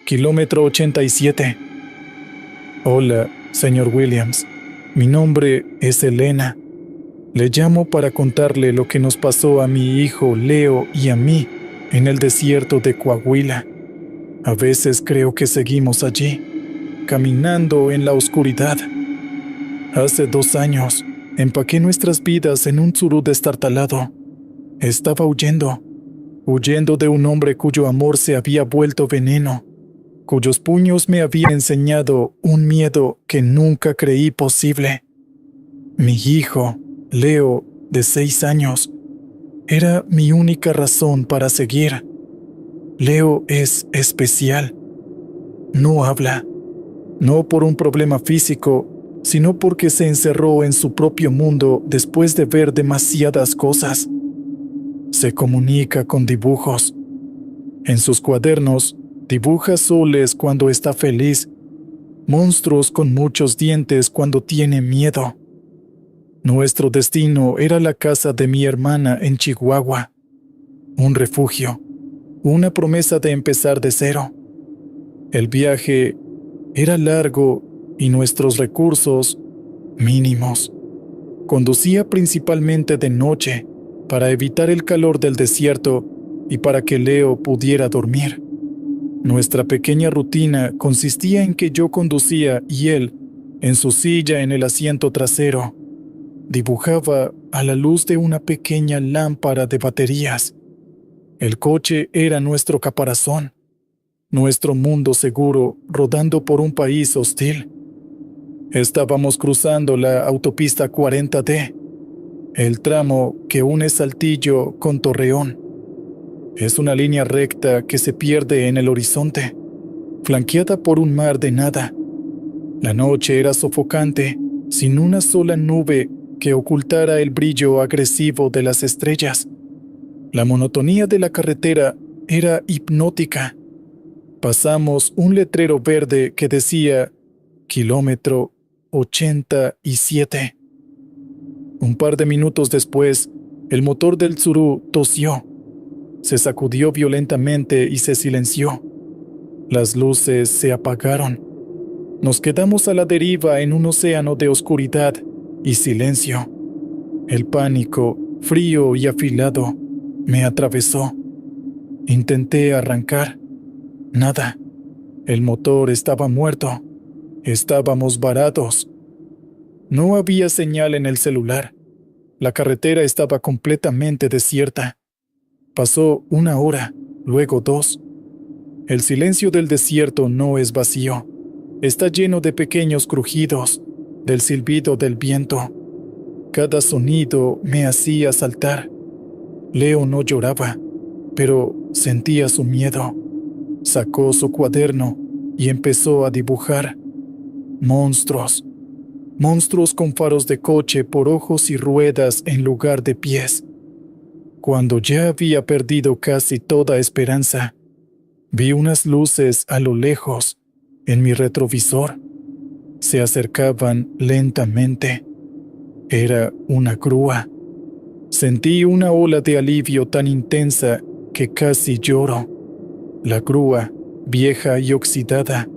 Kilómetro 87. Hola, señor Williams. Mi nombre es Elena. Le llamo para contarle lo que nos pasó a mi hijo Leo y a mí en el desierto de Coahuila. A veces creo que seguimos allí, caminando en la oscuridad. Hace 2 años, empaqué nuestras vidas en un tsurú destartalado. Estaba huyendo de un hombre cuyo amor se había vuelto veneno, cuyos puños me habían enseñado un miedo que nunca creí posible. Mi hijo, Leo, de 6 años, era mi única razón para seguir. Leo es especial. No habla, no por un problema físico, sino porque se encerró en su propio mundo después de ver demasiadas cosas. Se comunica con dibujos. En sus cuadernos, dibuja soles cuando está feliz, monstruos con muchos dientes cuando tiene miedo. Nuestro destino era la casa de mi hermana en Chihuahua, un refugio, una promesa de empezar de cero. El viaje era largo y nuestros recursos mínimos. Conducía principalmente de noche para evitar el calor del desierto y para que Leo pudiera dormir. Nuestra pequeña rutina consistía en que yo conducía y él, en su silla en el asiento trasero, dibujaba a la luz de una pequeña lámpara de baterías. El coche era nuestro caparazón, nuestro mundo seguro rodando por un país hostil. Estábamos cruzando la autopista 40D, el tramo que une Saltillo con Torreón. Es una línea recta que se pierde en el horizonte, flanqueada por un mar de nada. La noche era sofocante, sin una sola nube que ocultara el brillo agresivo de las estrellas. La monotonía de la carretera era hipnótica. Pasamos un letrero verde que decía kilómetro 87. Un par de minutos después, el motor del tsurú tosió. Se sacudió violentamente y se silenció. Las luces se apagaron. Nos quedamos a la deriva en un océano de oscuridad y silencio. El pánico, frío y afilado, me atravesó. Intenté arrancar. Nada. El motor estaba muerto. Estábamos varados. No había señal en el celular. La carretera estaba completamente desierta. Pasó 1 hora, luego 2. El silencio del desierto no es vacío. Está lleno de pequeños crujidos, del silbido del viento. Cada sonido me hacía saltar. Leo no lloraba, pero sentía su miedo. Sacó su cuaderno y empezó a dibujar. Monstruos. Monstruos con faros de coche por ojos y ruedas en lugar de pies. Cuando ya había perdido casi toda esperanza, vi unas luces a lo lejos, en mi retrovisor. Se acercaban lentamente. Era una grúa. Sentí una ola de alivio tan intensa que casi lloro. La grúa, vieja y oxidada,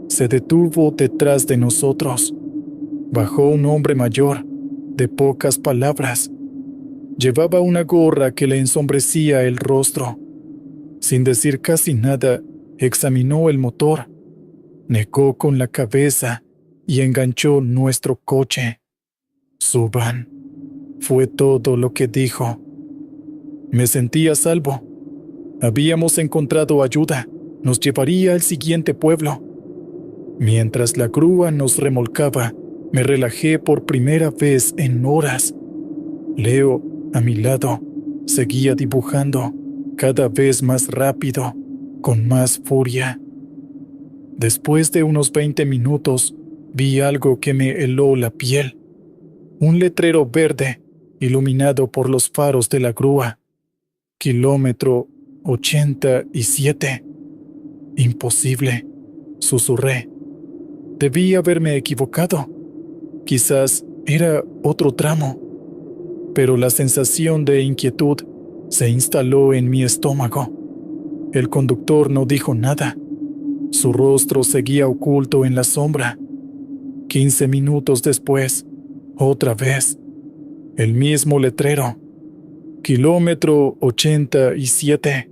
se detuvo detrás de nosotros. Bajó un hombre mayor, de pocas palabras. Llevaba una gorra que le ensombrecía el rostro. Sin decir casi nada, examinó el motor, negó con la cabeza y enganchó nuestro coche. Suban. Fue todo lo que dijo. Me sentí a salvo. Habíamos encontrado ayuda. Nos llevaría al siguiente pueblo. Mientras la grúa nos remolcaba, me relajé por primera vez en horas. Leo, a mi lado, seguía dibujando, cada vez más rápido, con más furia. Después de unos 20 minutos, vi algo que me heló la piel. Un letrero verde, iluminado por los faros de la grúa. Kilómetro 87. Imposible, susurré. Debí haberme equivocado. Quizás era otro tramo. Pero la sensación de inquietud se instaló en mi estómago. El conductor no dijo nada. Su rostro seguía oculto en la sombra. 15 minutos después, otra vez, el mismo letrero. Kilómetro 87.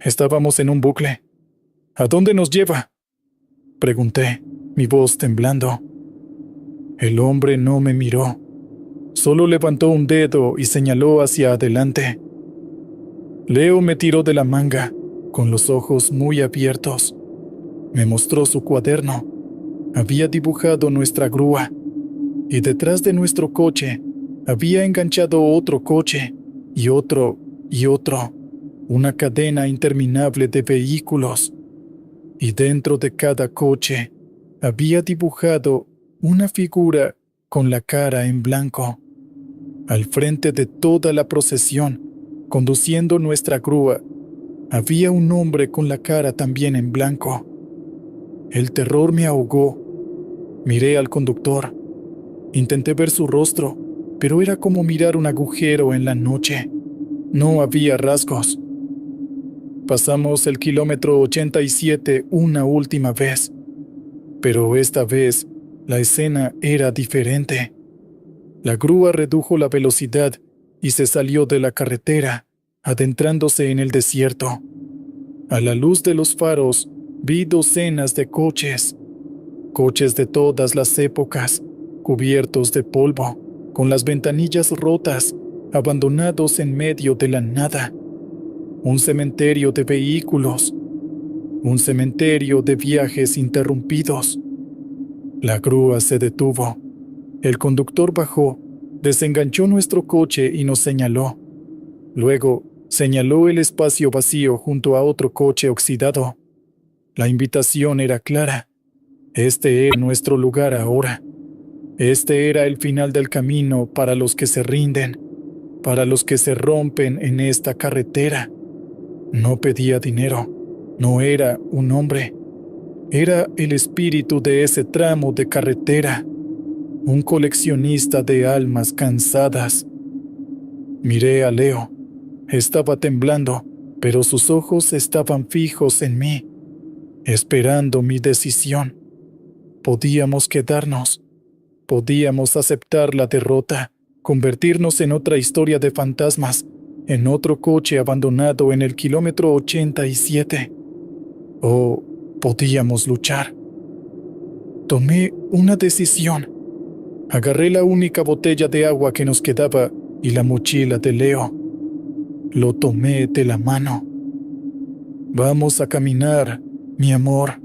Estábamos en un bucle. ¿A dónde nos lleva?, pregunté, mi voz temblando. El hombre no me miró. Solo levantó un dedo y señaló hacia adelante. Leo me tiró de la manga, con los ojos muy abiertos. Me mostró su cuaderno. Había dibujado nuestra grúa, y detrás de nuestro coche había enganchado otro coche, y otro, y otro, una cadena interminable de vehículos. Y dentro de cada coche había dibujado una figura con la cara en blanco. Al frente de toda la procesión, conduciendo nuestra grúa, había un hombre con la cara también en blanco. El terror me ahogó. Miré al conductor. Intenté ver su rostro, pero era como mirar un agujero en la noche. No había rasgos. Pasamos el kilómetro 87 una última vez, pero esta vez la escena era diferente. La grúa redujo la velocidad y se salió de la carretera, adentrándose en el desierto. A la luz de los faros vi docenas de coches de todas las épocas, cubiertos de polvo, con las ventanillas rotas, abandonados en medio de la nada. Un cementerio de vehículos, un cementerio de viajes interrumpidos. La grúa se detuvo. El conductor bajó, desenganchó nuestro coche y nos señaló. Luego, señaló el espacio vacío junto a otro coche oxidado. La invitación era clara. Este era nuestro lugar ahora. Este era el final del camino para los que se rinden, para los que se rompen en esta carretera. No pedía dinero, no era un hombre. Era el espíritu de ese tramo de carretera, un coleccionista de almas cansadas. Miré a Leo. Estaba temblando, pero sus ojos estaban fijos en mí, esperando mi decisión. Podíamos quedarnos. Podíamos aceptar la derrota, convertirnos en otra historia de fantasmas, en otro coche abandonado en el kilómetro 87. O podíamos luchar. Tomé una decisión. Agarré la única botella de agua que nos quedaba y la mochila de Leo. Lo tomé de la mano. Vamos a caminar, mi amor.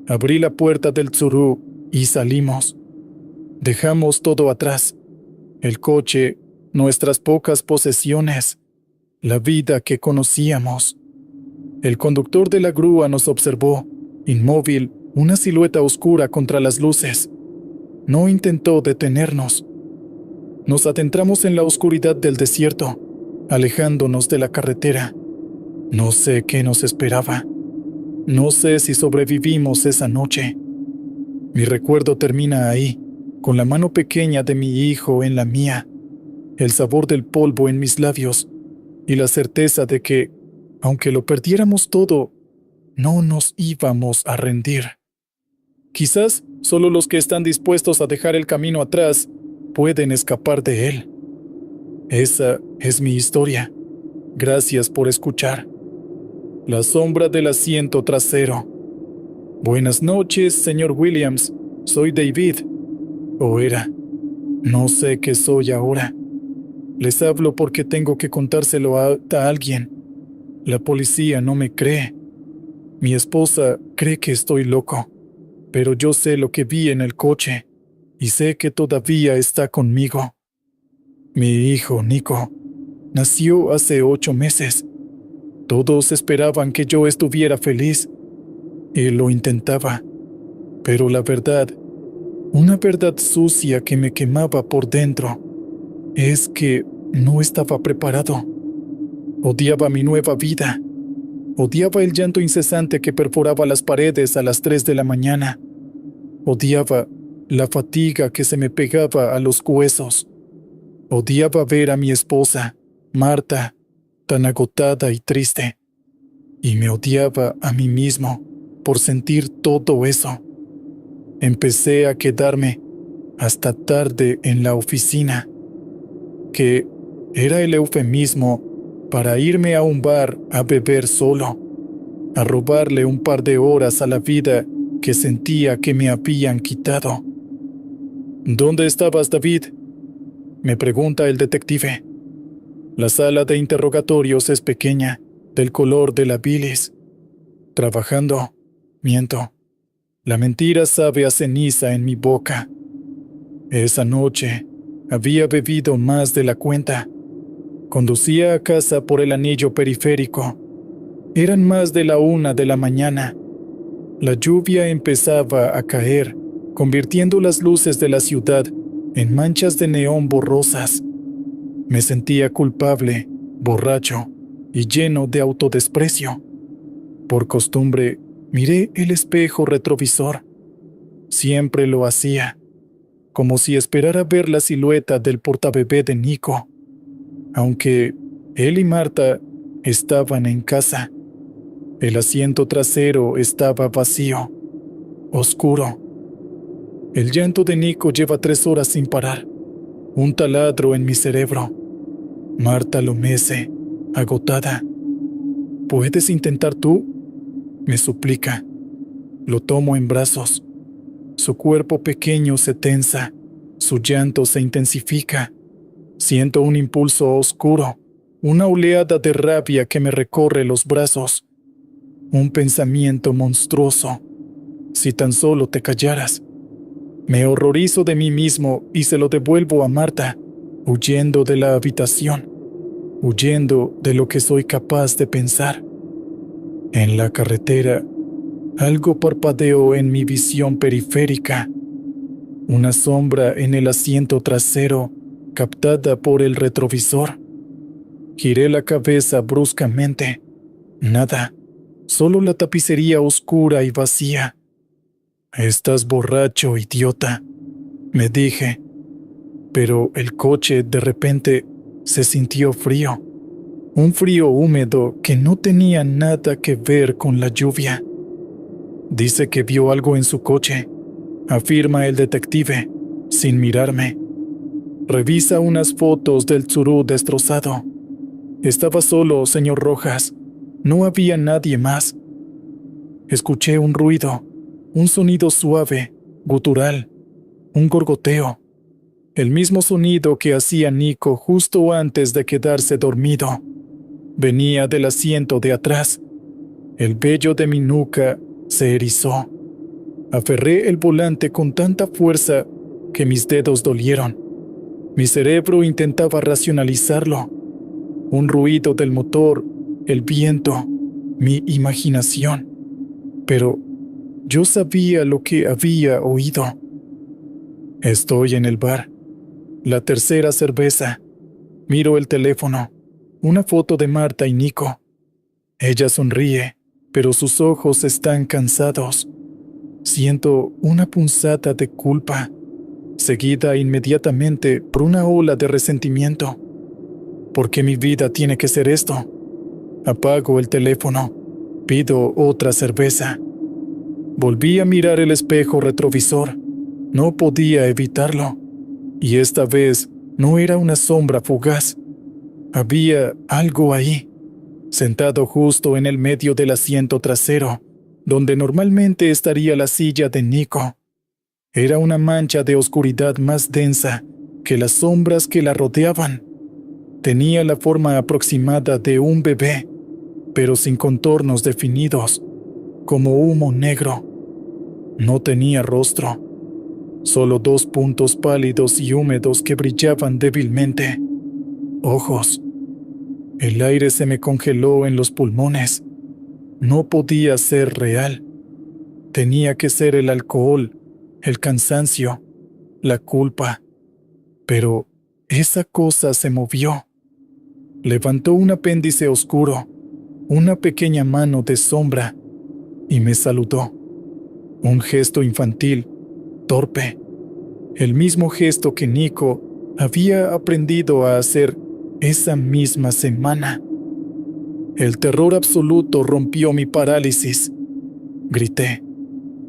Abrí la puerta del Tsuru y salimos. Dejamos todo atrás. El coche, nuestras pocas posesiones, la vida que conocíamos. El conductor de la grúa nos observó, inmóvil, una silueta oscura contra las luces. No intentó detenernos. Nos adentramos en la oscuridad del desierto, alejándonos de la carretera. No sé qué nos esperaba. No sé si sobrevivimos esa noche. Mi recuerdo termina ahí, con la mano pequeña de mi hijo en la mía, el sabor del polvo en mis labios y la certeza de que, aunque lo perdiéramos todo, no nos íbamos a rendir. Quizás solo los que están dispuestos a dejar el camino atrás pueden escapar de él. Esa es mi historia. Gracias por escuchar. La sombra del asiento trasero. Buenas noches, señor Williams. Soy David. O era. No sé qué soy ahora. Les hablo porque tengo que contárselo a alguien. La policía no me cree. Mi esposa cree que estoy loco, pero yo sé lo que vi en el coche y sé que todavía está conmigo. Mi hijo, Nico, nació hace 8 meses. Todos esperaban que yo estuviera feliz y lo intentaba, pero la verdad, una verdad sucia que me quemaba por dentro, es que no estaba preparado. Odiaba mi nueva vida. Odiaba el llanto incesante que perforaba las paredes a las 3 de la mañana. Odiaba la fatiga que se me pegaba a los huesos. Odiaba ver a mi esposa, Marta, tan agotada y triste. Y me odiaba a mí mismo, por sentir todo eso. Empecé a quedarme hasta tarde en la oficina, que era el eufemismo para irme a un bar a beber solo, a robarle un par de horas a la vida que sentía que me habían quitado. ¿Dónde estabas, David?, me pregunta el detective. La sala de interrogatorios es pequeña, del color de la bilis. Trabajando, miento. La mentira sabe a ceniza en mi boca. Esa noche había bebido más de la cuenta. Conducía a casa por el anillo periférico. Eran más de la 1 de la mañana. La lluvia empezaba a caer, convirtiendo las luces de la ciudad en manchas de neón borrosas. Me sentía culpable, borracho y lleno de autodesprecio. Por costumbre, miré el espejo retrovisor. Siempre lo hacía, como si esperara ver la silueta del portabebé de Nico, aunque él y Marta estaban en casa. El asiento trasero estaba vacío, oscuro. El llanto de Nico lleva 3 horas sin parar, un taladro en mi cerebro. Marta lo mece, agotada. ¿Puedes intentar tú?, me suplica. Lo tomo en brazos. Su cuerpo pequeño se tensa, su llanto se intensifica. Siento un impulso oscuro, una oleada de rabia que me recorre los brazos. Un pensamiento monstruoso. Si tan solo te callaras. Me horrorizo de mí mismo y se lo devuelvo a Marta, huyendo de la habitación, huyendo de lo que soy capaz de pensar. En la carretera, algo parpadeó en mi visión periférica. Una sombra en el asiento trasero, captada por el retrovisor. Giré la cabeza bruscamente. Nada, solo la tapicería oscura y vacía. «Estás borracho, idiota», me dije. Pero el coche de repente se sintió frío. Un frío húmedo que no tenía nada que ver con la lluvia. Dice que vio algo en su coche, afirma el detective, sin mirarme. Revisa unas fotos del Tsuru destrozado. Estaba solo, señor Rojas. No había nadie más. Escuché un ruido, un sonido suave, gutural, un gorgoteo. El mismo sonido que hacía Nico justo antes de quedarse dormido. Venía del asiento de atrás. El vello de mi nuca se erizó. Aferré el volante con tanta fuerza que mis dedos dolieron. Mi cerebro intentaba racionalizarlo. Un ruido del motor, el viento, mi imaginación. Pero yo sabía lo que había oído. Estoy en el bar. La tercera cerveza. Miro el teléfono. Una foto de Marta y Nico. Ella sonríe, pero sus ojos están cansados. Siento una punzada de culpa, seguida inmediatamente por una ola de resentimiento. ¿Por qué mi vida tiene que ser esto? Apago el teléfono. Pido otra cerveza. Volví a mirar el espejo retrovisor. No podía evitarlo. Y esta vez no era una sombra fugaz. Había algo ahí, sentado justo en el medio del asiento trasero, donde normalmente estaría la silla de Nico. Era una mancha de oscuridad más densa que las sombras que la rodeaban. Tenía la forma aproximada de un bebé, pero sin contornos definidos, como humo negro. No tenía rostro, solo 2 puntos pálidos y húmedos que brillaban débilmente. Ojos. El aire se me congeló en los pulmones. No podía ser real. Tenía que ser el alcohol, el cansancio, la culpa. Pero esa cosa se movió. Levantó un apéndice oscuro, una pequeña mano de sombra, y me saludó. Un gesto infantil, torpe. El mismo gesto que Nico había aprendido a hacer esa misma semana. El terror absoluto rompió mi parálisis. Grité.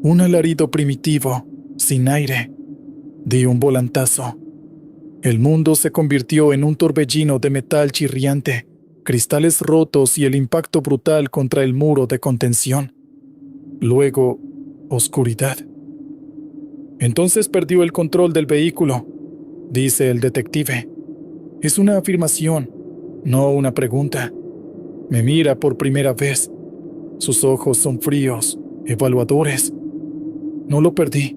Un alarido primitivo, sin aire. Di un volantazo. El mundo se convirtió en un torbellino de metal chirriante, cristales rotos y el impacto brutal contra el muro de contención. Luego, oscuridad. Entonces perdió el control del vehículo, dice el detective. Es una afirmación, no una pregunta. Me mira por primera vez. Sus ojos son fríos, evaluadores. No lo perdí,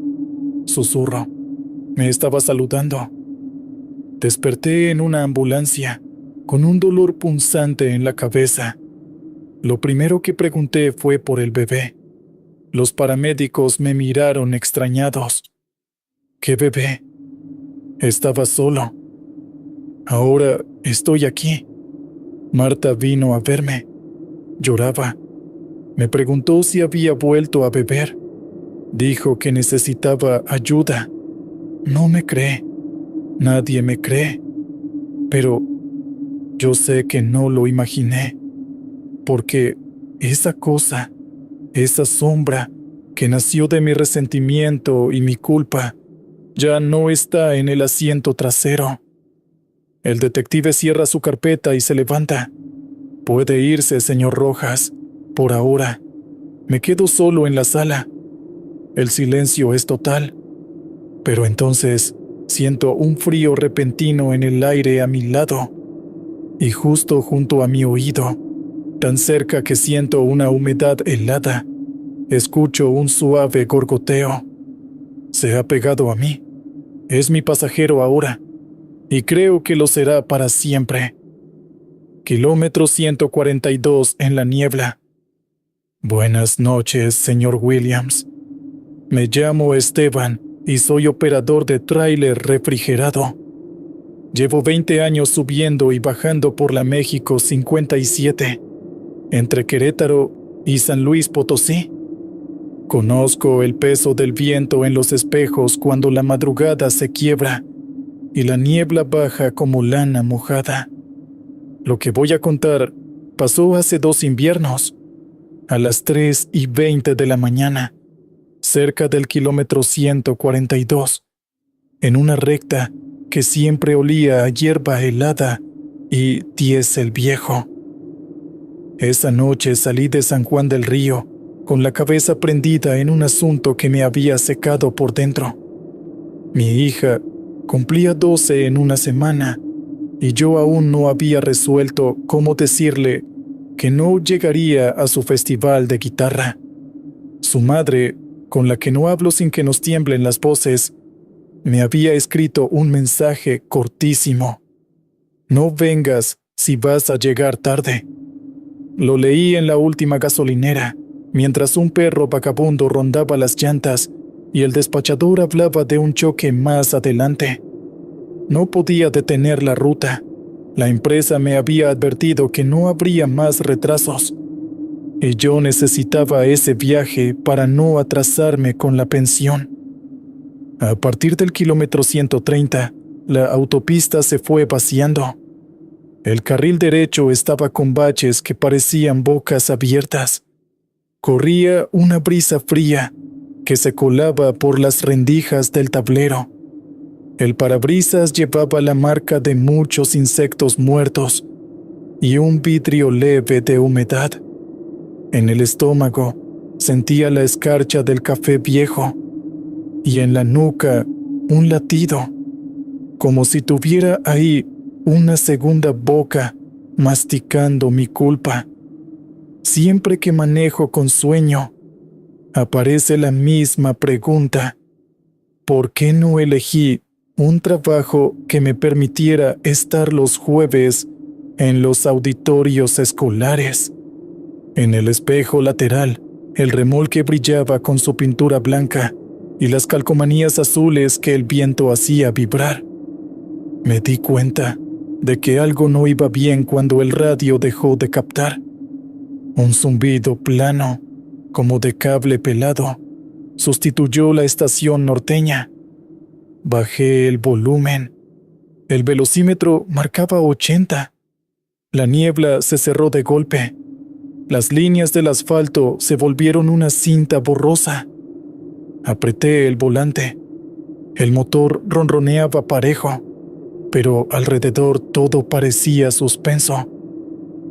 susurro. Me estaba saludando. Desperté en una ambulancia, con un dolor punzante en la cabeza. Lo primero que pregunté fue por el bebé. Los paramédicos me miraron extrañados. ¿Qué bebé? Estaba solo. Ahora estoy aquí. Marta vino a verme. Lloraba. Me preguntó si había vuelto a beber. Dijo que necesitaba ayuda. No me cree. Nadie me cree. Pero yo sé que no lo imaginé. Porque esa cosa, esa sombra que nació de mi resentimiento y mi culpa, ya no está en el asiento trasero. El detective cierra su carpeta y se levanta. Puede irse, señor Rojas, por ahora. Me quedo solo en la sala. El silencio es total. Pero entonces siento un frío repentino en el aire a mi lado y justo junto a mi oído, tan cerca que siento una humedad helada. Escucho un suave gorgoteo. Se ha pegado a mí. Es mi pasajero ahora, y creo que lo será para siempre. Kilómetro 142 en la niebla. Buenas noches, señor Williams. Me llamo Esteban y soy operador de tráiler refrigerado. Llevo 20 años subiendo y bajando por la México 57, entre Querétaro y San Luis Potosí. Conozco el peso del viento en los espejos cuando la madrugada se quiebra y la niebla baja como lana mojada. Lo que voy a contar pasó hace 2 inviernos, a las 3:20 de la mañana, cerca del kilómetro 142, en una recta que siempre olía a hierba helada y diésel viejo. Esa noche salí de San Juan del Río, con la cabeza prendida en un asunto que me había secado por dentro. Mi hija cumplía 12 en una semana, y yo aún no había resuelto cómo decirle que no llegaría a su festival de guitarra. Su madre, con la que no hablo sin que nos tiemblen las voces, me había escrito un mensaje cortísimo. No vengas si vas a llegar tarde. Lo leí en la última gasolinera, mientras un perro vagabundo rondaba las llantas y el despachador hablaba de un choque más adelante. No podía detener la ruta. La empresa me había advertido que no habría más retrasos. Y yo necesitaba ese viaje para no atrasarme con la pensión. A partir del kilómetro 130, la autopista se fue vaciando. El carril derecho estaba con baches que parecían bocas abiertas. Corría una brisa fría que se colaba por las rendijas del tablero. El parabrisas llevaba la marca de muchos insectos muertos y un vidrio leve de humedad. En el estómago sentía la escarcha del café viejo y en la nuca un latido, como si tuviera ahí una segunda boca masticando mi culpa. Siempre que manejo con sueño, aparece la misma pregunta: ¿por qué no elegí un trabajo que me permitiera estar los jueves en los auditorios escolares? En el espejo lateral, el remolque brillaba con su pintura blanca y las calcomanías azules que el viento hacía vibrar. Me di cuenta de que algo no iba bien cuando el radio dejó de captar. Un zumbido plano, como de cable pelado, sustituyó la estación norteña. Bajé el volumen. El velocímetro marcaba 80. La niebla se cerró de golpe. Las líneas del asfalto se volvieron una cinta borrosa. Apreté el volante. El motor ronroneaba parejo, pero alrededor todo parecía suspenso.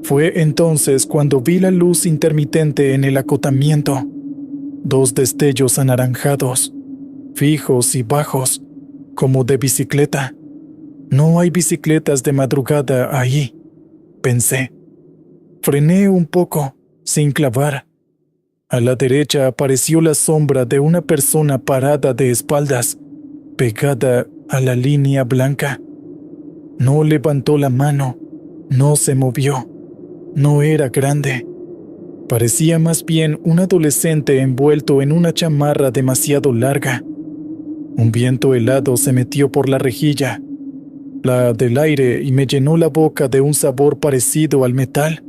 Fue entonces cuando vi la luz intermitente en el acotamiento. 2 destellos anaranjados, fijos y bajos, como de bicicleta. No hay bicicletas de madrugada ahí, pensé. Frené un poco, sin clavar. A la derecha apareció la sombra de una persona parada de espaldas, pegada a la línea blanca. No levantó la mano, no se movió, no era grande. Parecía más bien un adolescente envuelto en una chamarra demasiado larga. Un viento helado se metió por la rejilla, la del aire, y me llenó la boca de un sabor parecido al metal.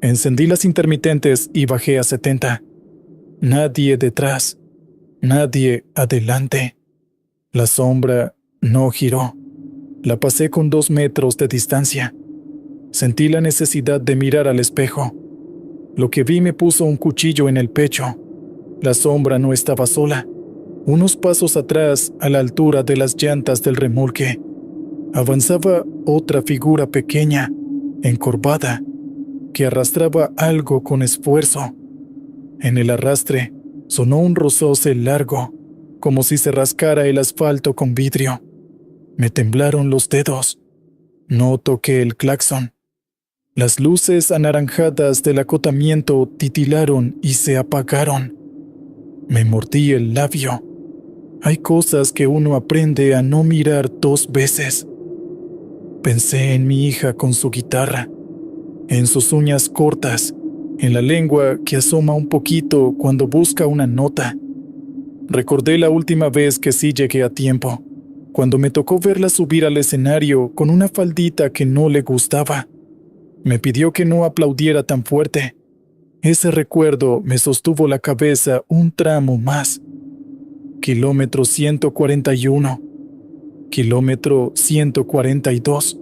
Encendí las intermitentes y bajé a 70. Nadie detrás, nadie adelante. La sombra no giró. La pasé con 2 metros de distancia. Sentí la necesidad de mirar al espejo. Lo que vi me puso un cuchillo en el pecho. La sombra no estaba sola. Unos pasos atrás, a la altura de las llantas del remolque, avanzaba otra figura pequeña, encorvada, que arrastraba algo con esfuerzo. En el arrastre sonó un roce largo, como si se rascara el asfalto con vidrio. Me temblaron los dedos. No toqué el claxon. Las luces anaranjadas del acotamiento titilaron y se apagaron. Me mordí el labio. Hay cosas que uno aprende a no mirar 2 veces. Pensé en mi hija con su guitarra, en sus uñas cortas, en la lengua que asoma un poquito cuando busca una nota. Recordé la última vez que sí llegué a tiempo, cuando me tocó verla subir al escenario con una faldita que no le gustaba. Me pidió que no aplaudiera tan fuerte. Ese recuerdo me sostuvo la cabeza un tramo más. Kilómetro 141. Kilómetro 142.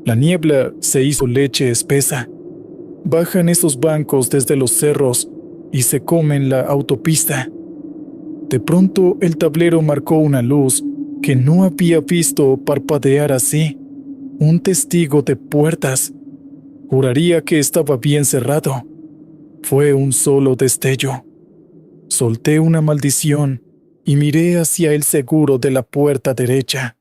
La niebla se hizo leche espesa. Bajan esos bancos desde los cerros y se comen la autopista. De pronto el tablero marcó una luz que no había visto parpadear así. Un testigo de puertas. Juraría que estaba bien cerrado. Fue un solo destello. Solté una maldición y miré hacia el seguro de la puerta derecha.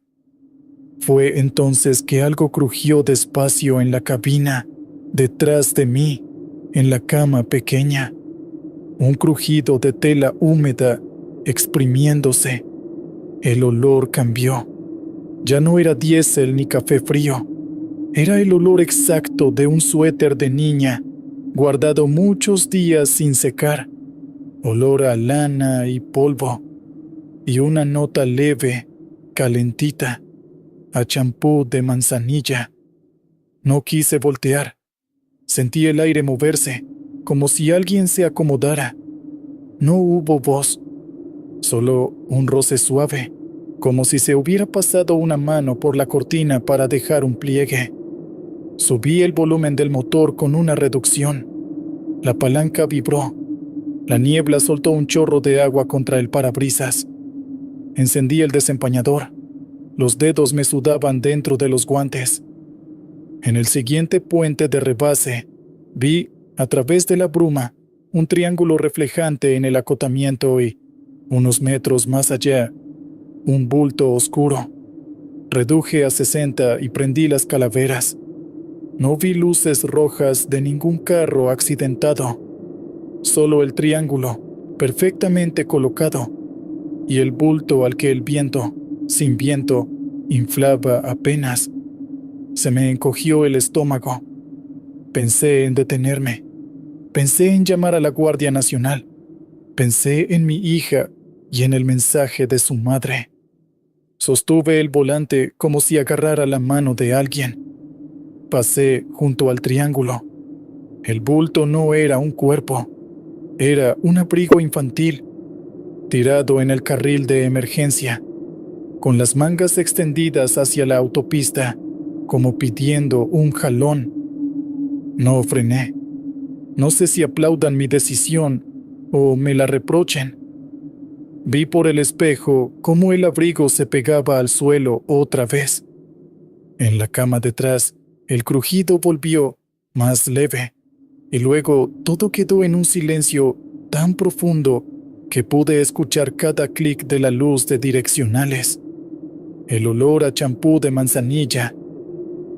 Fue entonces que algo crujió despacio en la cabina, detrás de mí, en la cama pequeña. Un crujido de tela húmeda exprimiéndose. El olor cambió. Ya no era diésel ni café frío. Era el olor exacto de un suéter de niña, guardado muchos días sin secar. Olor a lana y polvo. Y una nota leve, calentita, a champú de manzanilla. No quise voltear. Sentí el aire moverse, como si alguien se acomodara. No hubo voz, solo un roce suave, como si se hubiera pasado una mano por la cortina para dejar un pliegue. Subí el volumen del motor con una reducción. La palanca vibró. La niebla soltó un chorro de agua contra el parabrisas. Encendí el desempañador. Los dedos me sudaban dentro de los guantes. En el siguiente puente de rebase, vi, a través de la bruma, un triángulo reflejante en el acotamiento y, unos metros más allá, un bulto oscuro. Reduje a 60 y prendí las calaveras. No vi luces rojas de ningún carro accidentado. Solo el triángulo, perfectamente colocado, y el bulto al que el viento, sin viento, inflaba apenas. Se me encogió el estómago. Pensé en detenerme. Pensé en llamar a la Guardia Nacional. Pensé en mi hija y en el mensaje de su madre. Sostuve el volante como si agarrara la mano de alguien. Pasé junto al triángulo. El bulto no era un cuerpo. Era un abrigo infantil, tirado en el carril de emergencia, con las mangas extendidas hacia la autopista, como pidiendo un jalón. No frené. No sé si aplaudan mi decisión o me la reprochen. Vi por el espejo cómo el abrigo se pegaba al suelo otra vez. En la cama detrás, el crujido volvió, más leve, y luego todo quedó en un silencio tan profundo que pude escuchar cada clic de la luz de direccionales. El olor a champú de manzanilla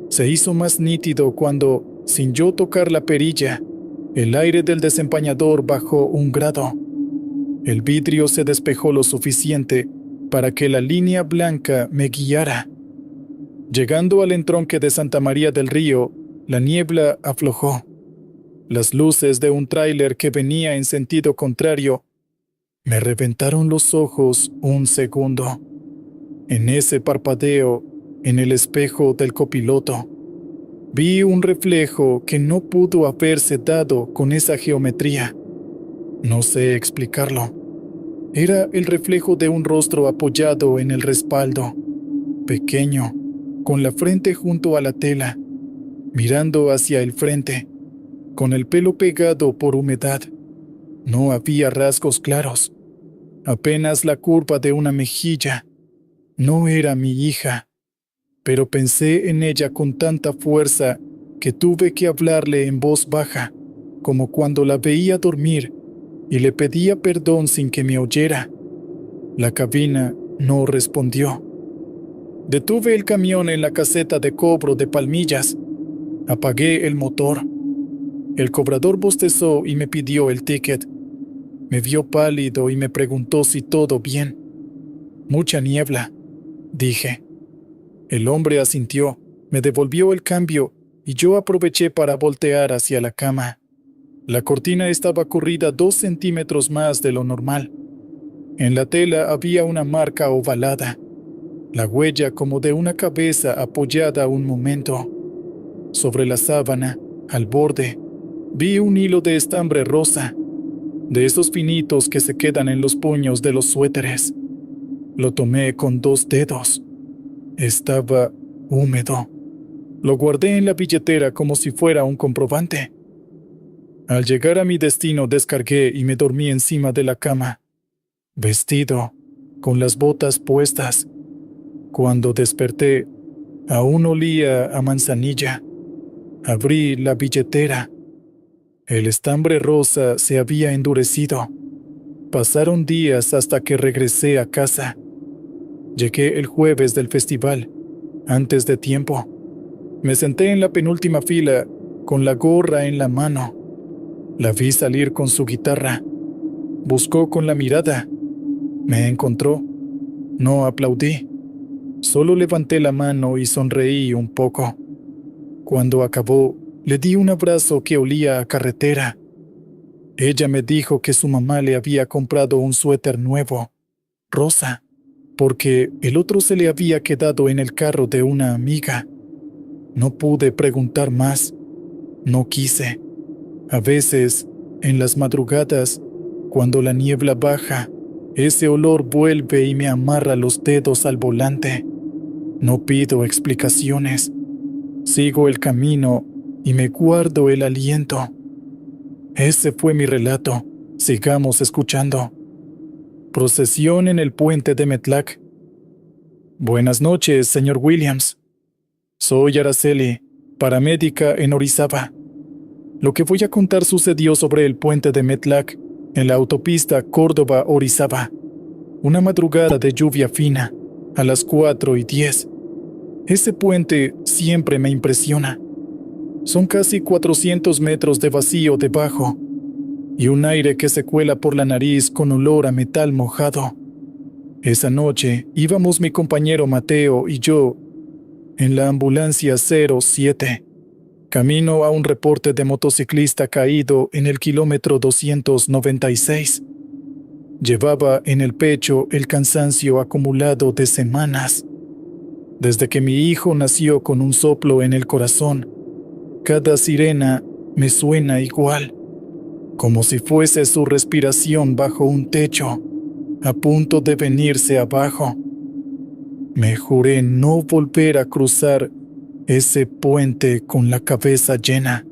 se hizo más nítido cuando, sin yo tocar la perilla, el aire del desempañador bajó 1 grado. El vidrio se despejó lo suficiente para que la línea blanca me guiara. Llegando al entronque de Santa María del Río, la niebla aflojó. Las luces de un tráiler que venía en sentido contrario me reventaron los ojos 1 segundo. En ese parpadeo, en el espejo del copiloto, vi un reflejo que no pudo haberse dado con esa geometría. No sé explicarlo. Era el reflejo de un rostro apoyado en el respaldo, pequeño, con la frente junto a la tela, mirando hacia el frente, con el pelo pegado por humedad. No había rasgos claros, apenas la curva de una mejilla. No era mi hija, pero pensé en ella con tanta fuerza que tuve que hablarle en voz baja, como cuando la veía dormir, y le pedía perdón sin que me oyera. La cabina no respondió. Detuve el camión en la caseta de cobro de Palmillas. Apagué el motor. El cobrador bostezó y me pidió el ticket. Me vio pálido y me preguntó si todo bien. Mucha niebla, dije. El hombre asintió, me devolvió el cambio y yo aproveché para voltear hacia la cama. La cortina estaba corrida 2 centímetros más de lo normal. En la tela había una marca ovalada, la huella como de una cabeza apoyada un momento. Sobre la sábana, al borde, vi un hilo de estambre rosa, de esos finitos que se quedan en los puños de los suéteres. Lo tomé con 2 dedos. Estaba húmedo. Lo guardé en la billetera como si fuera un comprobante. Al llegar a mi destino descargué y me dormí encima de la cama, vestido, con las botas puestas. Cuando desperté, aún olía a manzanilla. Abrí la billetera. El estambre rosa se había endurecido. Pasaron días hasta que regresé a casa. Llegué el jueves del festival, antes de tiempo. Me senté en la penúltima fila, con la gorra en la mano. La vi salir con su guitarra. Buscó con la mirada. Me encontró. No aplaudí. Solo levanté la mano y sonreí un poco. Cuando acabó, le di un abrazo que olía a carretera. Ella me dijo que su mamá le había comprado un suéter nuevo, rosa, porque el otro se le había quedado en el carro de una amiga. No pude preguntar más. No quise. A veces, en las madrugadas, cuando la niebla baja, ese olor vuelve y me amarra los dedos al volante. No pido explicaciones. Sigo el camino y me guardo el aliento. Ese fue mi relato. Sigamos escuchando. Procesión en el puente de Metlac. Buenas noches, señor Williams. Soy Araceli, paramédica en Orizaba. Lo que voy a contar sucedió sobre el puente de Metlac, en la autopista Córdoba-Orizaba. Una madrugada de lluvia fina, a las 4:10. Ese puente siempre me impresiona. Son casi 400 metros de vacío debajo, y un aire que se cuela por la nariz con olor a metal mojado. Esa noche íbamos mi compañero Mateo y yo en la ambulancia 07, camino a un reporte de motociclista caído en el kilómetro 296. Llevaba en el pecho el cansancio acumulado de semanas. Desde que mi hijo nació con un soplo en el corazón, cada sirena me suena igual, como si fuese su respiración bajo un techo, a punto de venirse abajo. Me juré no volver a cruzar ese puente con la cabeza llena.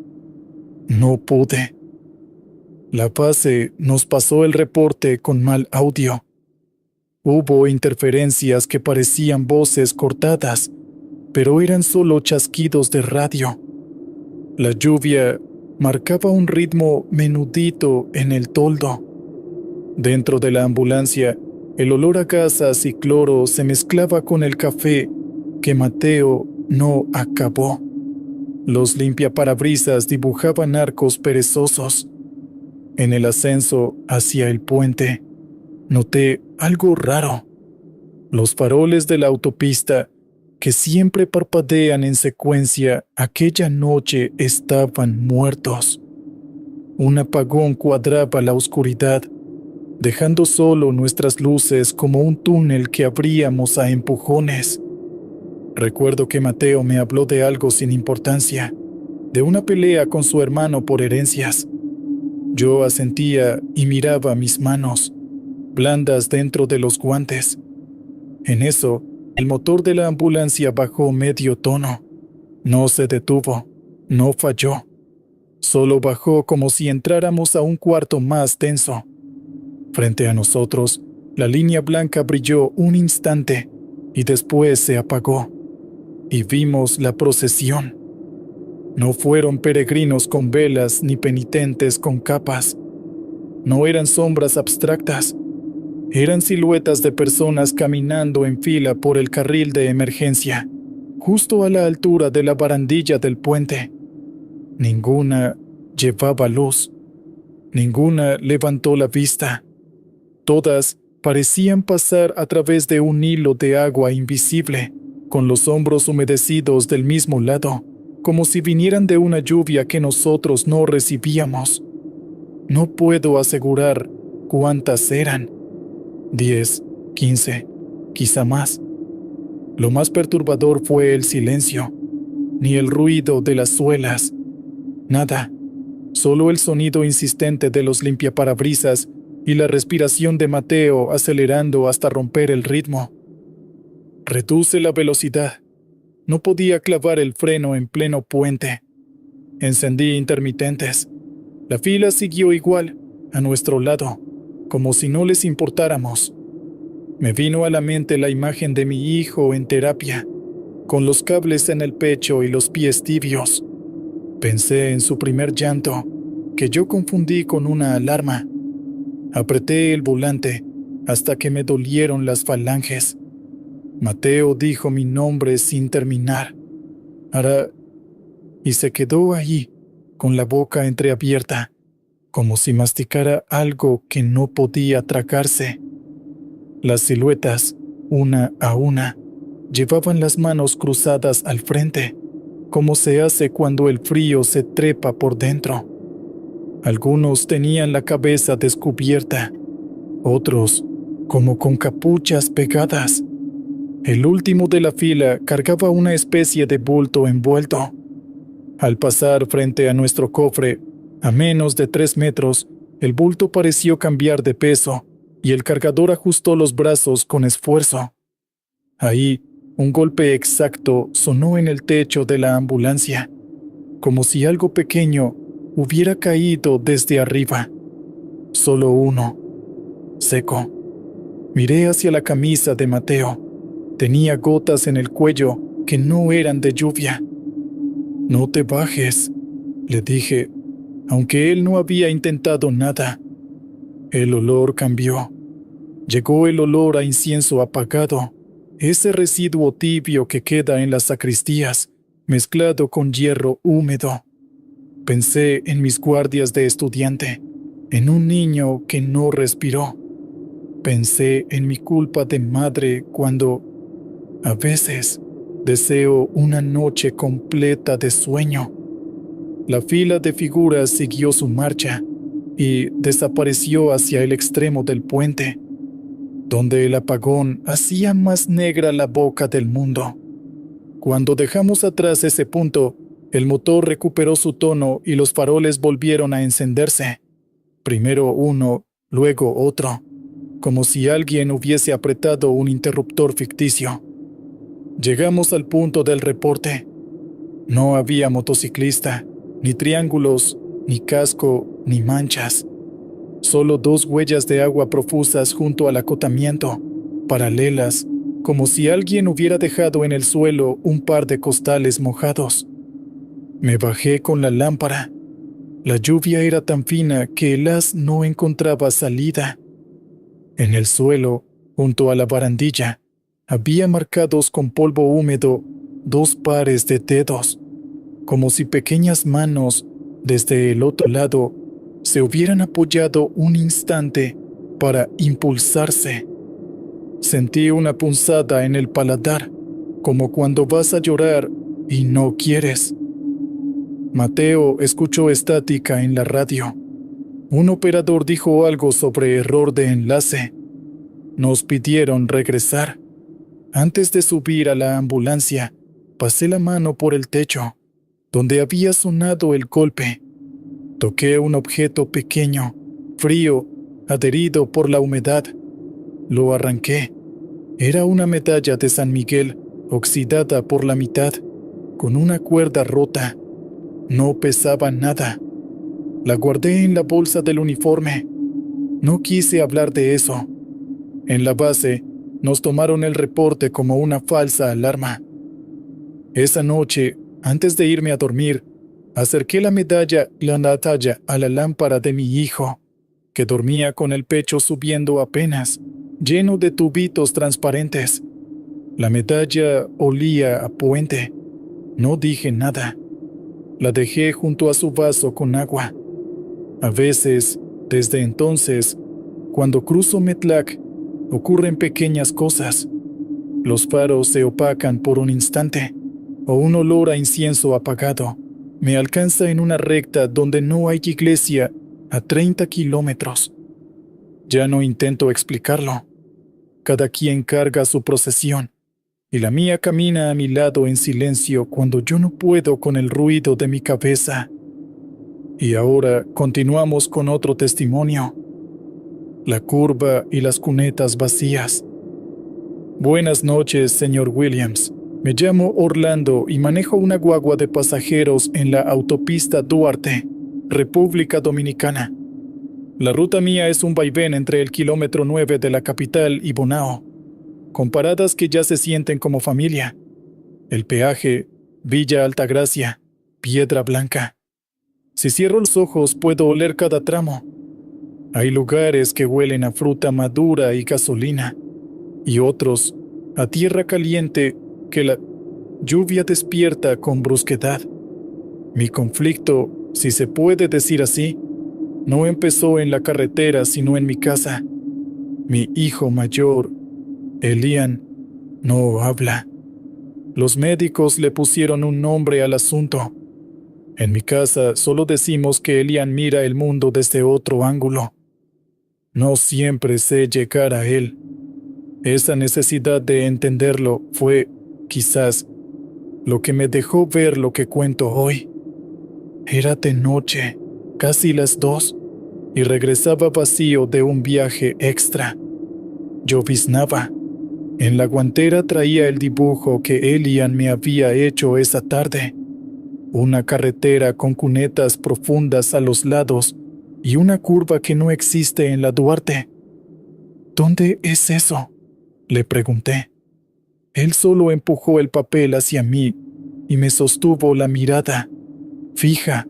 No pude. La base nos pasó el reporte con mal audio. Hubo interferencias que parecían voces cortadas, pero eran solo chasquidos de radio. La lluvia marcaba un ritmo menudito en el toldo. Dentro de la ambulancia, el olor a gasas y cloro se mezclaba con el café que Mateo no acabó. Los limpiaparabrisas dibujaban arcos perezosos. En el ascenso hacia el puente, noté algo raro. Los faroles de la autopista, que siempre parpadean en secuencia, aquella noche estaban muertos. Un apagón cuadraba la oscuridad, dejando solo nuestras luces como un túnel que abríamos a empujones. Recuerdo que Mateo me habló de algo sin importancia, de una pelea con su hermano por herencias. Yo asentía y miraba mis manos, blandas dentro de los guantes. En eso, el motor de la ambulancia bajó medio tono. No se detuvo, no falló. Solo bajó como si entráramos a un cuarto más denso. Frente a nosotros, la línea blanca brilló un instante y después se apagó. Y vimos la procesión. No fueron peregrinos con velas ni penitentes con capas. No eran sombras abstractas. Eran siluetas de personas caminando en fila por el carril de emergencia, justo a la altura de la barandilla del puente. Ninguna llevaba luz. Ninguna levantó la vista. Todas parecían pasar a través de un hilo de agua invisible, con los hombros humedecidos del mismo lado, como si vinieran de una lluvia que nosotros no recibíamos. No puedo asegurar cuántas eran. 10, 15, quizá más. Lo más perturbador fue el silencio, ni el ruido de las suelas. Nada, solo el sonido insistente de los limpiaparabrisas y la respiración de Mateo acelerando hasta romper el ritmo. Reduce la velocidad. No podía clavar el freno en pleno puente. Encendí intermitentes. La fila siguió igual, a nuestro lado, como si no les importáramos. Me vino a la mente la imagen de mi hijo en terapia, con los cables en el pecho y los pies tibios. Pensé en su primer llanto, que yo confundí con una alarma. Apreté el volante hasta que me dolieron las falanges. Mateo dijo mi nombre sin terminar. Y se quedó allí, con la boca entreabierta, como si masticara algo que no podía tragarse. Las siluetas, una a una, llevaban las manos cruzadas al frente, como se hace cuando el frío se trepa por dentro. Algunos tenían la cabeza descubierta, otros como con capuchas pegadas. El último de la fila cargaba una especie de bulto envuelto. Al pasar frente a nuestro cofre, a menos de 3 metros, el bulto pareció cambiar de peso y el cargador ajustó los brazos con esfuerzo. Ahí, un golpe exacto sonó en el techo de la ambulancia, como si algo pequeño hubiera caído desde arriba. Solo uno, seco. Miré hacia la camisa de Mateo. Tenía gotas en el cuello que no eran de lluvia. «No te bajes», le dije, aunque él no había intentado nada. El olor cambió. Llegó el olor a incienso apagado, ese residuo tibio que queda en las sacristías, mezclado con hierro húmedo. Pensé en mis guardias de estudiante, en un niño que no respiró. Pensé en mi culpa de madre cuando, a veces, deseo una noche completa de sueño. La fila de figuras siguió su marcha y desapareció hacia el extremo del puente, donde el apagón hacía más negra la boca del mundo. Cuando dejamos atrás ese punto, el motor recuperó su tono y los faroles volvieron a encenderse. Primero uno, luego otro, como si alguien hubiese apretado un interruptor ficticio. Llegamos al punto del reporte. No había motociclista, ni triángulos, ni casco, ni manchas. Solo 2 huellas de agua profusas junto al acotamiento, paralelas, como si alguien hubiera dejado en el suelo un par de costales mojados. Me bajé con la lámpara. La lluvia era tan fina que el haz no encontraba salida. En el suelo, junto a la barandilla, había marcados con polvo húmedo 2 pares de dedos, como si pequeñas manos, desde el otro lado, se hubieran apoyado un instante para impulsarse. Sentí una punzada en el paladar, como cuando vas a llorar y no quieres. Mateo escuchó estática en la radio. Un operador dijo algo sobre error de enlace. Nos pidieron regresar. Antes de subir a la ambulancia, pasé la mano por el techo, donde había sonado el golpe. Toqué un objeto pequeño, frío, adherido por la humedad. Lo arranqué. Era una medalla de San Miguel, oxidada por la mitad, con una cuerda rota. No pesaba nada. La guardé en la bolsa del uniforme. No quise hablar de eso. En la base, nos tomaron el reporte como una falsa alarma. Esa noche, antes de irme a dormir, acerqué la medalla y la natalla a la lámpara de mi hijo, que dormía con el pecho subiendo apenas, lleno de tubitos transparentes. La medalla olía a puente. No dije nada. La dejé junto a su vaso con agua. A veces, desde entonces, cuando cruzo Metlac, ocurren pequeñas cosas. Los faros se opacan por un instante, o un olor a incienso apagado me alcanza en una recta donde no hay iglesia a 30 kilómetros. Ya no intento explicarlo. Cada quien carga su procesión, y la mía camina a mi lado en silencio cuando yo no puedo con el ruido de mi cabeza. Y ahora continuamos con otro testimonio. La curva y las cunetas vacías. Buenas noches, señor Williams. Me llamo Orlando y manejo una guagua de pasajeros en la autopista Duarte, República Dominicana. La ruta mía es un vaivén entre el kilómetro 9 de la capital y Bonao, con paradas que ya se sienten como familia. El peaje, Villa Altagracia, Piedra Blanca. Si cierro los ojos puedo oler cada tramo. Hay lugares que huelen a fruta madura y gasolina, y otros a tierra caliente que la lluvia despierta con brusquedad. Mi conflicto, si se puede decir así, no empezó en la carretera sino en mi casa. Mi hijo mayor, Elian, no habla. Los médicos le pusieron un nombre al asunto. En mi casa solo decimos que Elian mira el mundo desde otro ángulo. No siempre sé llegar a él. Esa necesidad de entenderlo fue, quizás, lo que me dejó ver lo que cuento hoy. Era de noche, casi las 2, y regresaba vacío de un viaje extra. Lloviznaba. En la guantera traía el dibujo que Elian me había hecho esa tarde. Una carretera con cunetas profundas a los lados y una curva que no existe en la Duarte. ¿Dónde es eso?, le pregunté. Él solo empujó el papel hacia mí y me sostuvo la mirada, fija,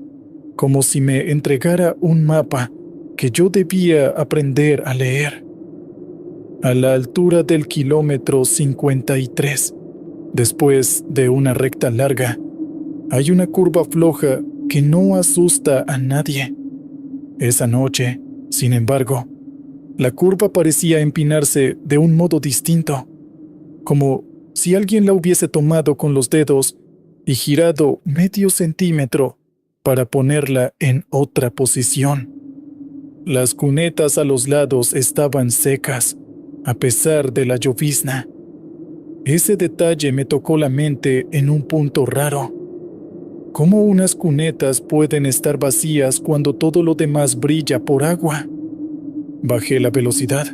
como si me entregara un mapa que yo debía aprender a leer. A la altura del kilómetro 53, después de una recta larga, hay una curva floja que no asusta a nadie. Esa noche, sin embargo, la curva parecía empinarse de un modo distinto, como si alguien la hubiese tomado con los dedos y girado medio centímetro para ponerla en otra posición. Las cunetas a los lados estaban secas, a pesar de la llovizna. Ese detalle me tocó la mente en un punto raro. ¿Cómo unas cunetas pueden estar vacías cuando todo lo demás brilla por agua? Bajé la velocidad.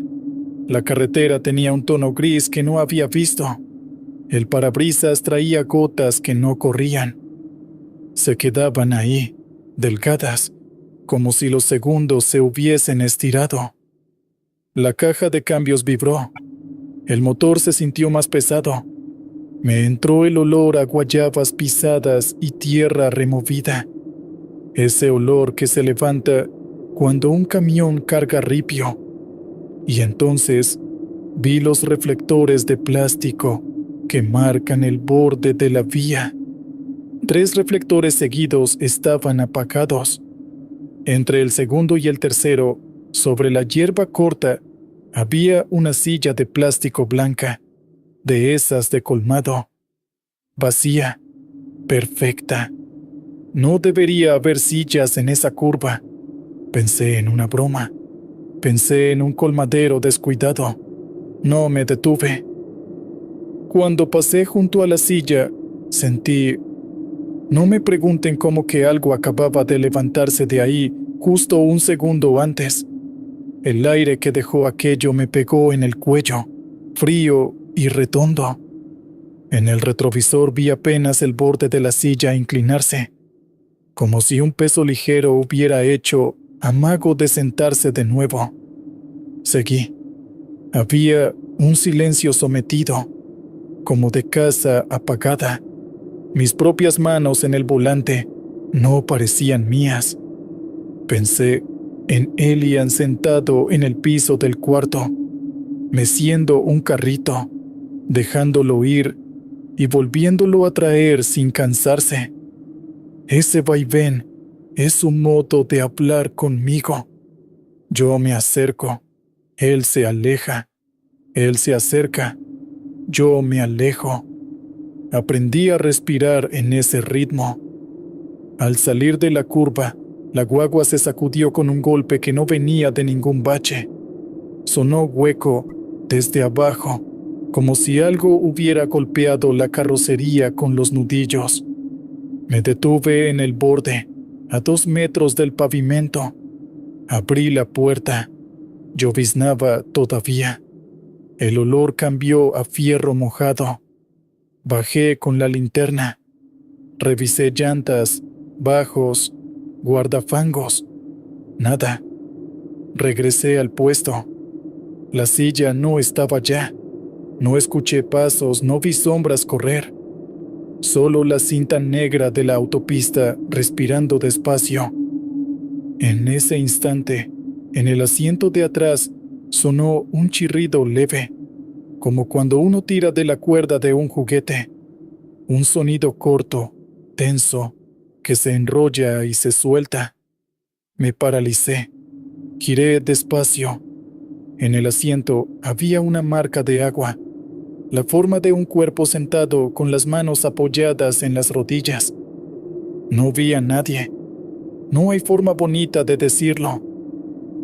La carretera tenía un tono gris que no había visto. El parabrisas traía gotas que no corrían. Se quedaban ahí, delgadas, como si los segundos se hubiesen estirado. La caja de cambios vibró. El motor se sintió más pesado. Me entró el olor a guayabas pisadas y tierra removida. Ese olor que se levanta cuando un camión carga ripio. Y entonces vi los reflectores de plástico que marcan el borde de la vía. 3 reflectores seguidos estaban apagados. Entre el segundo y el tercero, sobre la hierba corta, había una silla de plástico blanca, de esas de colmado. Vacía, perfecta. No debería haber sillas en esa curva. Pensé en una broma. Pensé en un colmadero descuidado. No me detuve. Cuando pasé junto a la silla, sentí... No me pregunten cómo que algo acababa de levantarse de ahí justo un segundo antes. El aire que dejó aquello me pegó en el cuello, frío y redondo. En el retrovisor vi apenas el borde de la silla inclinarse, como si un peso ligero hubiera hecho amago de sentarse de nuevo. Seguí. Había un silencio sometido, como de casa apagada. Mis propias manos en el volante no parecían mías. Pensé en Elian sentado en el piso del cuarto, meciendo un carrito, dejándolo ir y volviéndolo a traer sin cansarse. Ese vaivén es su modo de hablar conmigo. Yo me acerco, él se aleja, él se acerca, yo me alejo. Aprendí a respirar en ese ritmo. Al salir de la curva, la guagua se sacudió con un golpe que no venía de ningún bache. Sonó hueco desde abajo, como si algo hubiera golpeado la carrocería con los nudillos. Me detuve en el borde, a 2 metros del pavimento. Abrí la puerta. Lloviznaba todavía. El olor cambió a fierro mojado. Bajé con la linterna. Revisé llantas, bajos, guardafangos. Nada. Regresé al puesto. La silla no estaba ya. No escuché pasos, no vi sombras correr. Solo la cinta negra de la autopista respirando despacio. En ese instante, en el asiento de atrás, sonó un chirrido leve, como cuando uno tira de la cuerda de un juguete. Un sonido corto, tenso, que se enrolla y se suelta. Me paralicé. Giré despacio. En el asiento había una marca de agua, la forma de un cuerpo sentado con las manos apoyadas en las rodillas. No vi a nadie. No hay forma bonita de decirlo.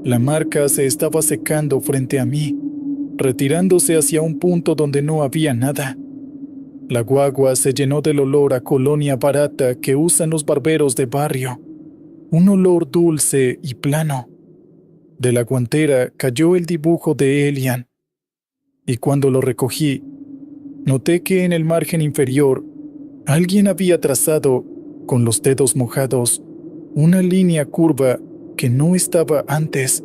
La marca se estaba secando frente a mí, retirándose hacia un punto donde no había nada. La guagua se llenó del olor a colonia barata que usan los barberos de barrio, un olor dulce y plano. De la guantera cayó el dibujo de Elian, y cuando lo recogí, noté que en el margen inferior alguien había trazado, con los dedos mojados, una línea curva que no estaba antes,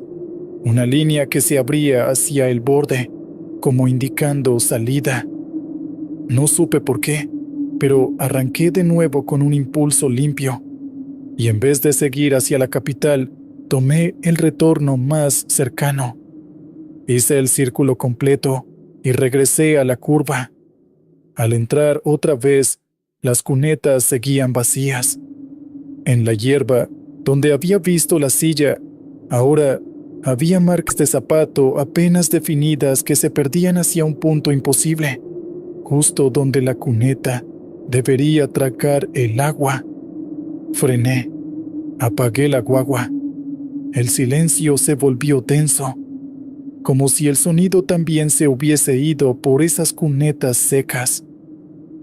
una línea que se abría hacia el borde, como indicando salida. No supe por qué, pero arranqué de nuevo con un impulso limpio, y en vez de seguir hacia la capital, tomé el retorno más cercano. Hice el círculo completo y regresé a la curva. Al entrar otra vez, las cunetas seguían vacías. En la hierba, donde había visto la silla, ahora había marcas de zapato apenas definidas que se perdían hacia un punto imposible, justo donde la cuneta debería tragar el agua. Frené. Apagué la guagua. El silencio se volvió denso, como si el sonido también se hubiese ido por esas cunetas secas.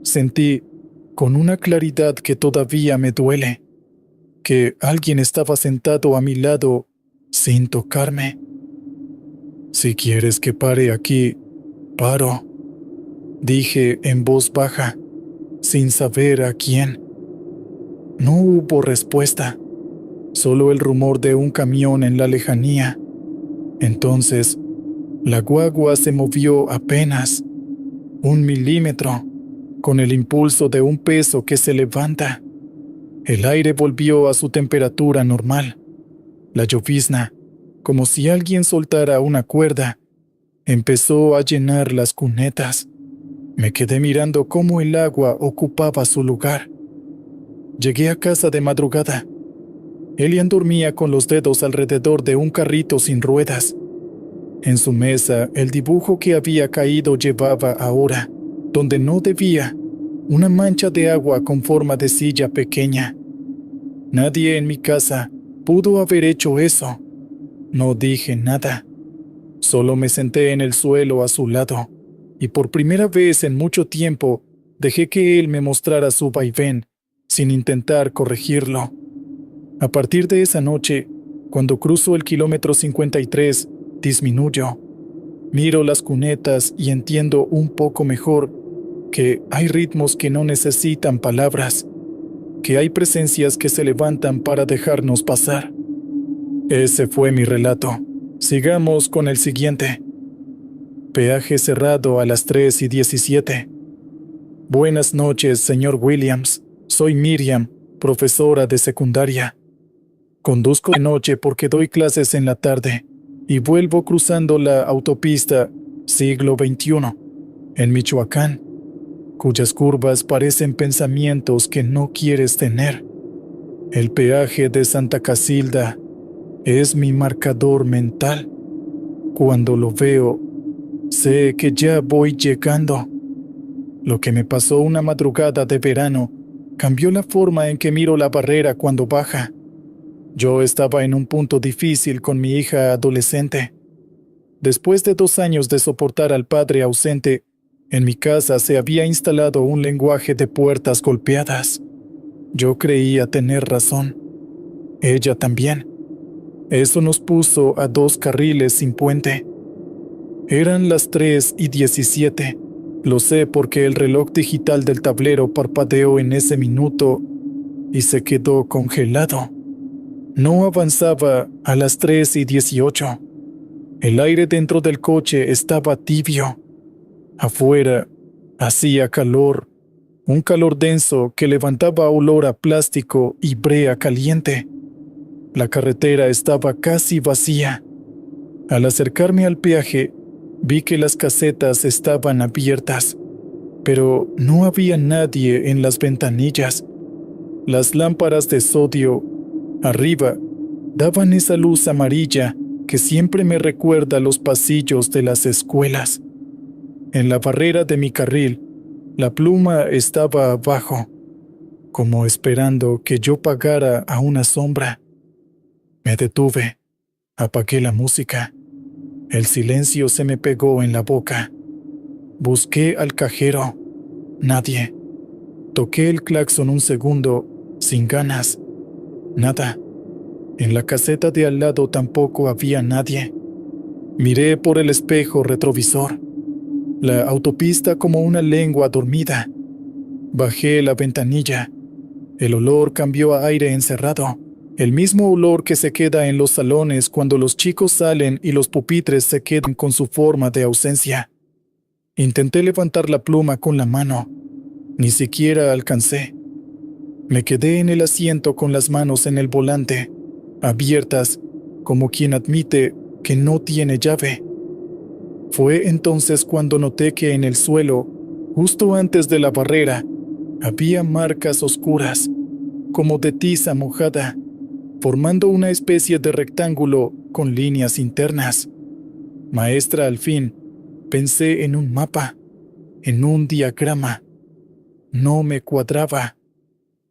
Sentí, con una claridad que todavía me duele, que alguien estaba sentado a mi lado sin tocarme. Si quieres que pare aquí, paro, dije en voz baja, sin saber a quién. No hubo respuesta. solo el rumor de un camión en la lejanía. Entonces, la guagua se movió apenas 1 milímetro, con el impulso de un peso que se levanta. El aire volvió a su temperatura normal. La llovizna, como si alguien soltara una cuerda, empezó a llenar las cunetas. Me quedé mirando cómo el agua ocupaba su lugar. Llegué a casa de madrugada. Elian dormía con los dedos alrededor de un carrito sin ruedas. En su mesa, el dibujo que había caído llevaba ahora, donde no debía, una mancha de agua con forma de silla pequeña. Nadie en mi casa pudo haber hecho eso. No dije nada. Solo me senté en el suelo a su lado, y por primera vez en mucho tiempo dejé que él me mostrara su vaivén, sin intentar corregirlo. A partir de esa noche, cuando cruzo el kilómetro 53, disminuyo. Miro las cunetas y entiendo un poco mejor que hay ritmos que no necesitan palabras, que hay presencias que se levantan para dejarnos pasar. Ese fue mi relato. Sigamos con el siguiente. Peaje cerrado a las 3:17. Buenas noches, señor Williams. Soy Miriam, profesora de secundaria. Conduzco de noche porque doy clases en la tarde y vuelvo cruzando la autopista Siglo XXI en Michoacán, cuyas curvas parecen pensamientos que no quieres tener. El peaje de Santa Casilda es mi marcador mental. Cuando lo veo, sé que ya voy llegando. Lo que me pasó una madrugada de verano cambió la forma en que miro la barrera cuando baja. Yo estaba en un punto difícil con mi hija adolescente. Después de 2 años de soportar al padre ausente, en mi casa se había instalado un lenguaje de puertas golpeadas. Yo creía tener razón. Ella también. Eso nos puso a 2 carriles sin puente. Eran las 3:17. Lo sé porque el reloj digital del tablero parpadeó en ese minuto y se quedó congelado. No avanzaba a las 3:18. El aire dentro del coche estaba tibio. Afuera hacía calor, un calor denso que levantaba olor a plástico y brea caliente. La carretera estaba casi vacía. Al acercarme al peaje, vi que las casetas estaban abiertas, pero no había nadie en las ventanillas. Las lámparas de sodio arriba daban esa luz amarilla que siempre me recuerda los pasillos de las escuelas. En la barrera de mi carril, la pluma estaba abajo, como esperando que yo pagara a una sombra. Me detuve, apagué la música. El silencio se me pegó en la boca. Busqué al cajero. Nadie. Toqué el claxon un segundo, sin ganas. Nada. En la caseta de al lado tampoco había nadie. Miré por el espejo retrovisor. La autopista como una lengua dormida. Bajé la ventanilla. El olor cambió a aire encerrado. El mismo olor que se queda en los salones cuando los chicos salen y los pupitres se quedan con su forma de ausencia. Intenté levantar la pluma con la mano. Ni siquiera alcancé. Me quedé en el asiento con las manos en el volante, abiertas, como quien admite que no tiene llave. Fue entonces cuando noté que en el suelo, justo antes de la barrera, había marcas oscuras, como de tiza mojada, formando una especie de rectángulo con líneas internas. Maestra, al fin, pensé en un mapa, en un diagrama. No me cuadraba.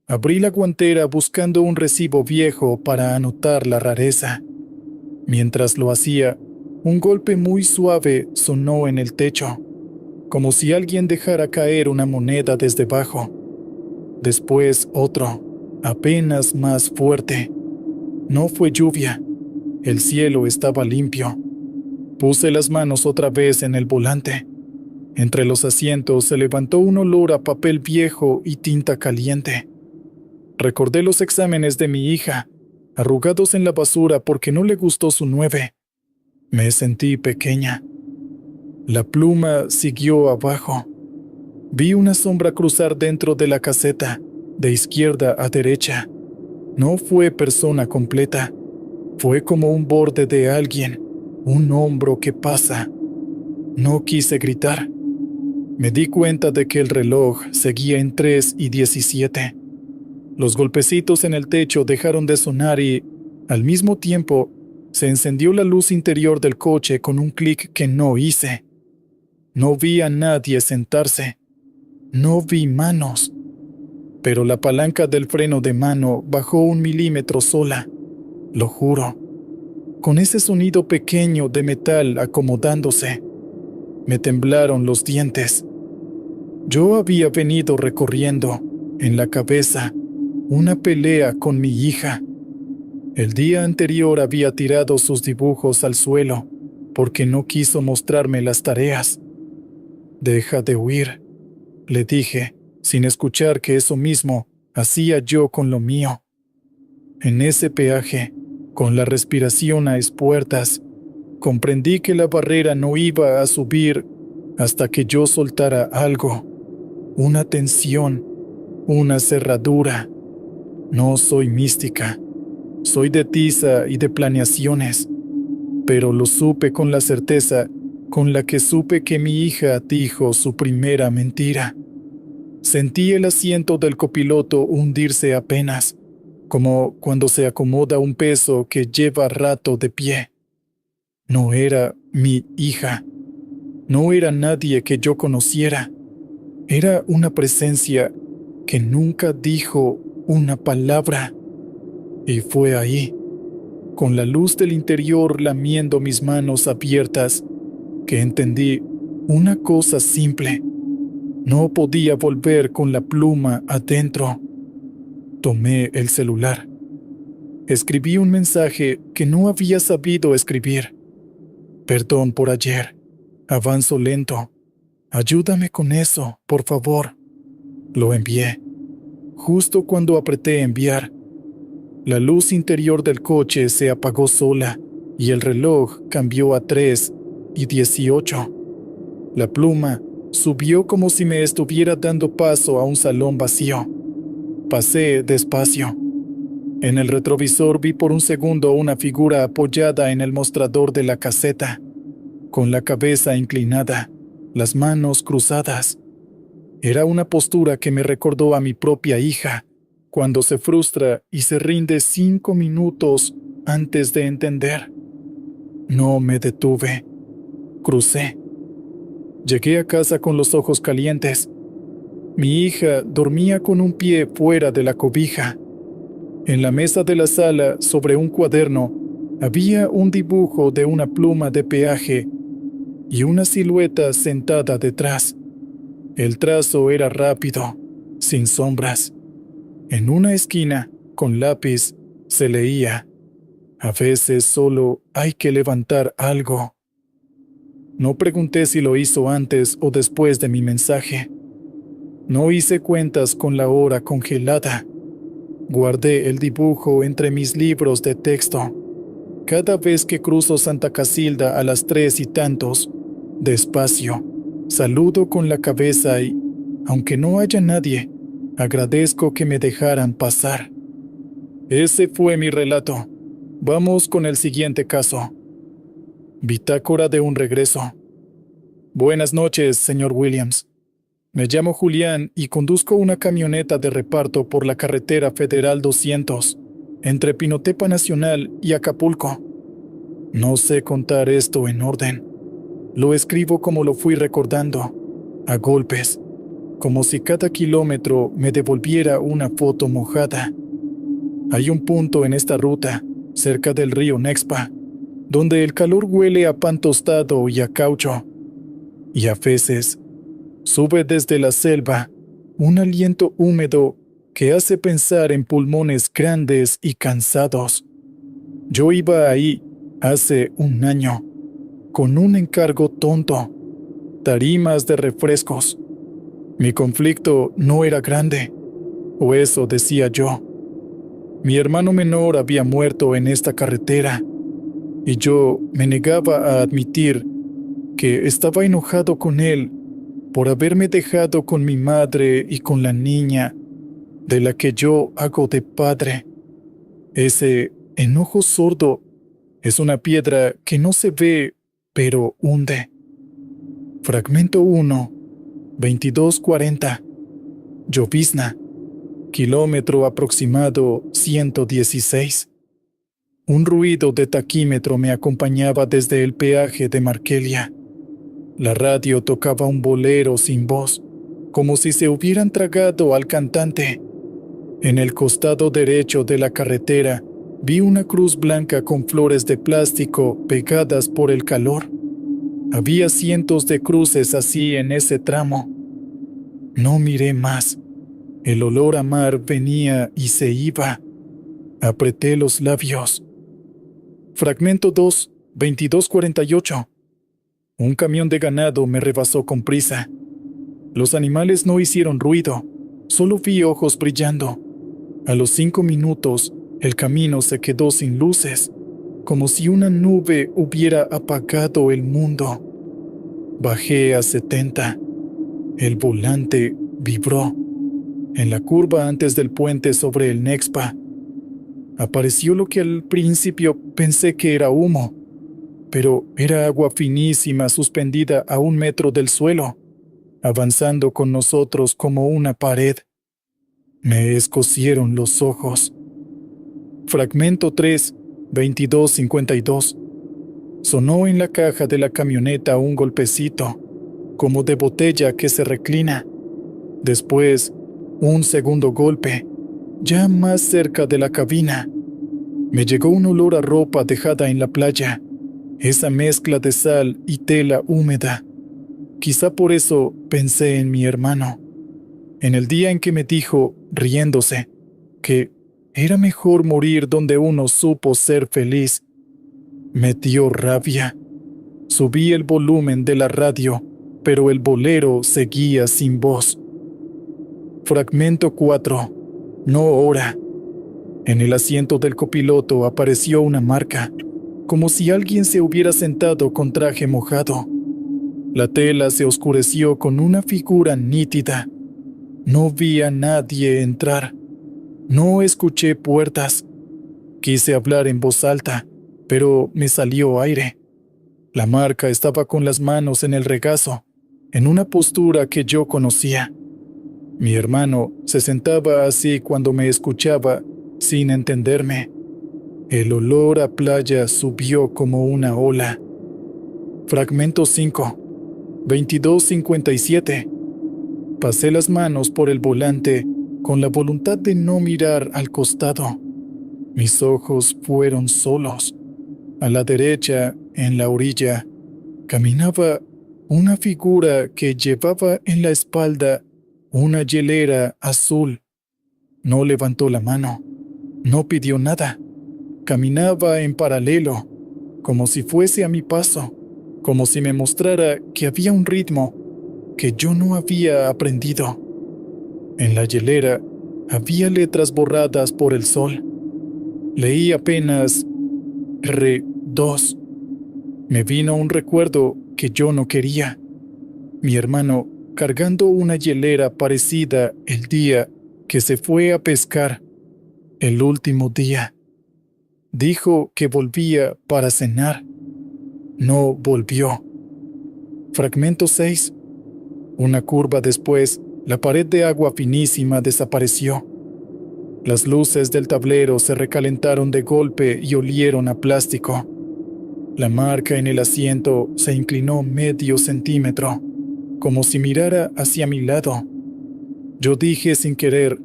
Abrí la guantera buscando un recibo viejo para anotar la rareza. Mientras lo hacía, un golpe muy suave sonó en el techo, como si alguien dejara caer una moneda desde abajo. Después otro, apenas más fuerte. No fue lluvia. El cielo estaba limpio. Puse las manos otra vez en el volante. Entre los asientos se levantó un olor a papel viejo y tinta caliente. Recordé los exámenes de mi hija, arrugados en la basura porque no le gustó su 9. Me sentí pequeña. La pluma siguió abajo. Vi una sombra cruzar dentro de la caseta, de izquierda a derecha. No fue persona completa. Fue como un borde de alguien, un hombro que pasa. No quise gritar. Me di cuenta de que el reloj seguía en 3:17. Los golpecitos en el techo dejaron de sonar y, al mismo tiempo, se encendió la luz interior del coche con un clic que no hice. No vi a nadie sentarse. No vi manos. Pero la palanca del freno de mano bajó 1 milímetro sola. Lo juro. Con ese sonido pequeño de metal acomodándose. Me temblaron los dientes. Yo había venido recorriendo, en la cabeza, una pelea con mi hija. El día anterior había tirado sus dibujos al suelo porque no quiso mostrarme las tareas. «Deja de huir», le dije, sin escuchar que eso mismo hacía yo con lo mío. En ese peaje, con la respiración a espuertas, comprendí que la barrera no iba a subir hasta que yo soltara algo, una tensión, una cerradura. No soy mística, soy de tiza y de planeaciones, pero lo supe con la certeza con la que supe que mi hija dijo su primera mentira. Sentí el asiento del copiloto hundirse apenas, como cuando se acomoda un peso que lleva rato de pie. No era mi hija, no era nadie que yo conociera, era una presencia que nunca dijo una palabra. Y fue ahí, con la luz del interior lamiendo mis manos abiertas, que entendí una cosa simple. No podía volver con la pluma adentro. Tomé el celular. Escribí un mensaje que no había sabido escribir. «Perdón por ayer. Avanzo lento. Ayúdame con eso, por favor». Lo envié. Justo cuando apreté enviar, la luz interior del coche se apagó sola y el reloj cambió a 3:18. La pluma subió como si me estuviera dando paso a un salón vacío. Pasé despacio. En el retrovisor vi por un segundo una figura apoyada en el mostrador de la caseta, con la cabeza inclinada, las manos cruzadas. Era una postura que me recordó a mi propia hija, cuando se frustra y se rinde 5 minutos antes de entender. No me detuve. Crucé. Llegué a casa con los ojos calientes. Mi hija dormía con un pie fuera de la cobija. En la mesa de la sala, sobre un cuaderno, había un dibujo de una pluma de peaje y una silueta sentada detrás. El trazo era rápido, sin sombras. En una esquina, con lápiz, se leía: «A veces solo hay que levantar algo». No pregunté si lo hizo antes o después de mi mensaje. No hice cuentas con la hora congelada. Guardé el dibujo entre mis libros de texto. Cada vez que cruzo Santa Casilda a las 3 y tantos, despacio, saludo con la cabeza y, aunque no haya nadie, agradezco que me dejaran pasar. Ese fue mi relato. Vamos con el siguiente caso. Bitácora de un regreso. Buenas noches, señor Williams. Me llamo Julián y conduzco una camioneta de reparto por la carretera Federal 200, entre Pinotepa Nacional y Acapulco. No sé contar esto en orden. Lo escribo como lo fui recordando, a golpes, como si cada kilómetro me devolviera una foto mojada. Hay un punto en esta ruta, cerca del río Nexpa, donde el calor huele a pan tostado y a caucho. Y a veces sube desde la selva un aliento húmedo que hace pensar en pulmones grandes y cansados. Yo iba ahí hace un año, con un encargo tonto, tarimas de refrescos. Mi conflicto no era grande, o eso decía yo. Mi hermano menor había muerto en esta carretera y yo me negaba a admitir que estaba enojado con él por haberme dejado con mi madre y con la niña de la que yo hago de padre. Ese enojo sordo es una piedra que no se ve, pero hunde. Fragmento 1, 22:40. Llovizna. Kilómetro aproximado 116. Un ruido de taquímetro me acompañaba desde el peaje de Markelia. La radio tocaba un bolero sin voz, como si se hubieran tragado al cantante. En el costado derecho de la carretera vi una cruz blanca con flores de plástico pegadas por el calor. Había cientos de cruces así en ese tramo. No miré más. El olor a mar venía y se iba. Apreté los labios. Fragmento 2, 22:48. Un camión de ganado me rebasó con prisa. Los animales no hicieron ruido, solo vi ojos brillando. A los 5 minutos, el camino se quedó sin luces, como si una nube hubiera apagado el mundo. Bajé a 70. El volante vibró. En la curva antes del puente sobre el Nexpa, apareció lo que al principio pensé que era humo, pero era agua finísima suspendida a 1 metro del suelo, avanzando con nosotros como una pared. Me escocieron los ojos. Fragmento 3, 22:52. Sonó en la caja de la camioneta un golpecito, como de botella que se reclina. Después, un segundo golpe, ya más cerca de la cabina. Me llegó un olor a ropa dejada en la playa, esa mezcla de sal y tela húmeda. Quizá por eso pensé en mi hermano. En el día en que me dijo, riéndose, que era mejor morir donde uno supo ser feliz. Me dio rabia. Subí el volumen de la radio, pero el bolero seguía sin voz. Fragmento 4. No hora. En el asiento del copiloto apareció una marca, como si alguien se hubiera sentado con traje mojado. La tela se oscureció con una figura nítida. No vi a nadie entrar. No escuché puertas. Quise hablar en voz alta, pero me salió aire. La marca estaba con las manos en el regazo, en una postura que yo conocía. Mi hermano se sentaba así cuando me escuchaba, sin entenderme. El olor a playa subió como una ola. Fragmento 5, 22:57. Pasé las manos por el volante con la voluntad de no mirar al costado. Mis ojos fueron solos. A la derecha, en la orilla, caminaba una figura que llevaba en la espalda una hielera azul. No levantó la mano, no pidió nada. Caminaba en paralelo, como si fuese a mi paso, como si me mostrara que había un ritmo que yo no había aprendido. En la hielera había letras borradas por el sol. Leí apenas R2. Me vino un recuerdo que yo no quería. Mi hermano cargando una hielera parecida el día que se fue a pescar, el último día. Dijo que volvía para cenar. No volvió. Fragmento 6. Una curva después, la pared de agua finísima desapareció. Las luces del tablero se recalentaron de golpe y olieron a plástico. La marca en el asiento se inclinó medio centímetro, como si mirara hacia mi lado. Yo dije sin querer,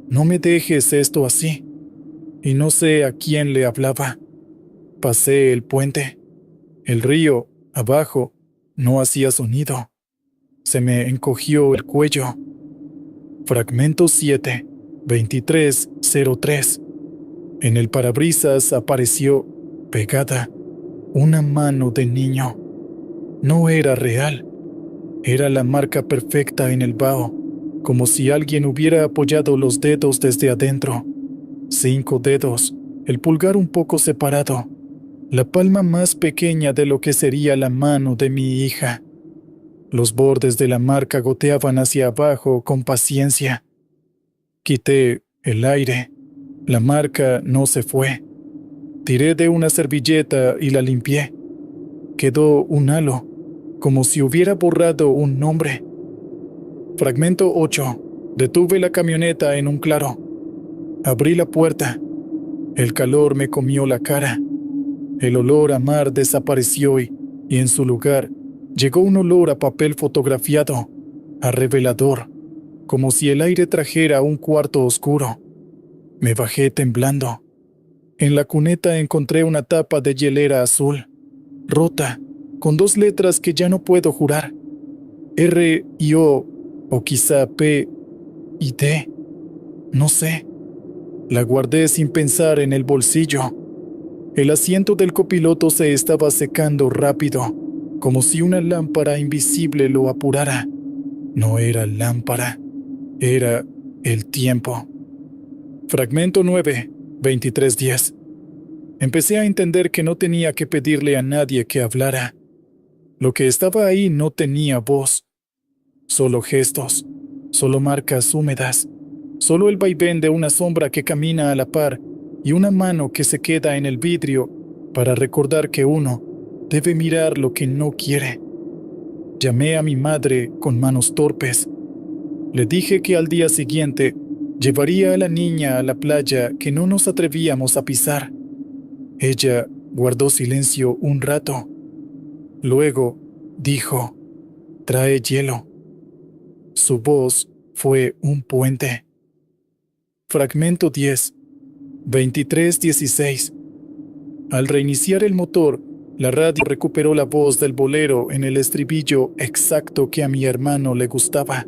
no me dejes esto así. Y no sé a quién le hablaba. Pasé el puente. El río, abajo, no hacía sonido. Se me encogió el cuello. Fragmento 7, 23:03. En el parabrisas apareció, pegada, una mano de niño. No era real. Era la marca perfecta en el vaho, como si alguien hubiera apoyado los dedos desde adentro. 5 dedos, el pulgar un poco separado, la palma más pequeña de lo que sería la mano de mi hija. Los bordes de la marca goteaban hacia abajo con paciencia. Quité el aire. La marca no se fue. Tiré de una servilleta y la limpié. Quedó un halo, como si hubiera borrado un nombre. Fragmento 8. Detuve la camioneta en un claro. Abrí la puerta. El calor me comió la cara. El olor a mar desapareció y en su lugar llegó un olor a papel fotografiado, a revelador, como si el aire trajera un cuarto oscuro. Me bajé temblando. En la cuneta encontré una tapa de hielera azul, rota, con 2 letras que ya no puedo jurar. R y o quizá P y D. No sé. La guardé sin pensar en el bolsillo. El asiento del copiloto se estaba secando rápido, como si una lámpara invisible lo apurara. No era lámpara, era el tiempo. Fragmento 9, 23:10. Empecé a entender que no tenía que pedirle a nadie que hablara. Lo que estaba ahí no tenía voz, solo gestos, solo marcas húmedas, solo el vaivén de una sombra que camina a la par y una mano que se queda en el vidrio para recordar que uno debe mirar lo que no quiere. Llamé a mi madre con manos torpes. Le dije que al día siguiente llevaría a la niña a la playa que no nos atrevíamos a pisar. Ella guardó silencio un rato. Luego dijo: «Trae hielo». Su voz fue un puente. Fragmento 10, 23:16. Al reiniciar el motor, la radio recuperó la voz del bolero en el estribillo exacto que a mi hermano le gustaba.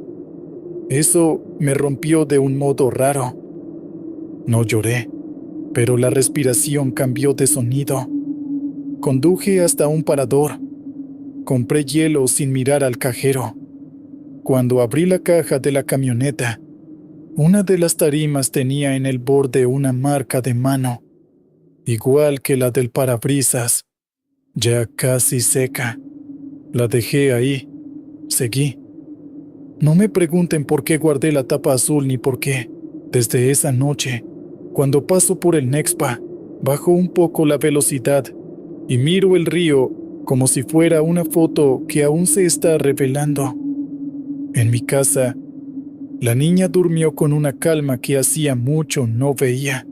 Eso me rompió de un modo raro. No lloré, pero la respiración cambió de sonido. Conduje hasta un parador. Compré hielo sin mirar al cajero. Cuando abrí la caja de la camioneta, una de las tarimas tenía en el borde una marca de mano, igual que la del parabrisas, ya casi seca. La dejé ahí. Seguí. No me pregunten por qué guardé la tapa azul ni por qué, desde esa noche, cuando paso por el Nexpa, bajo un poco la velocidad y miro el río como si fuera una foto que aún se está revelando. En mi casa, la niña durmió con una calma que hacía mucho no veía.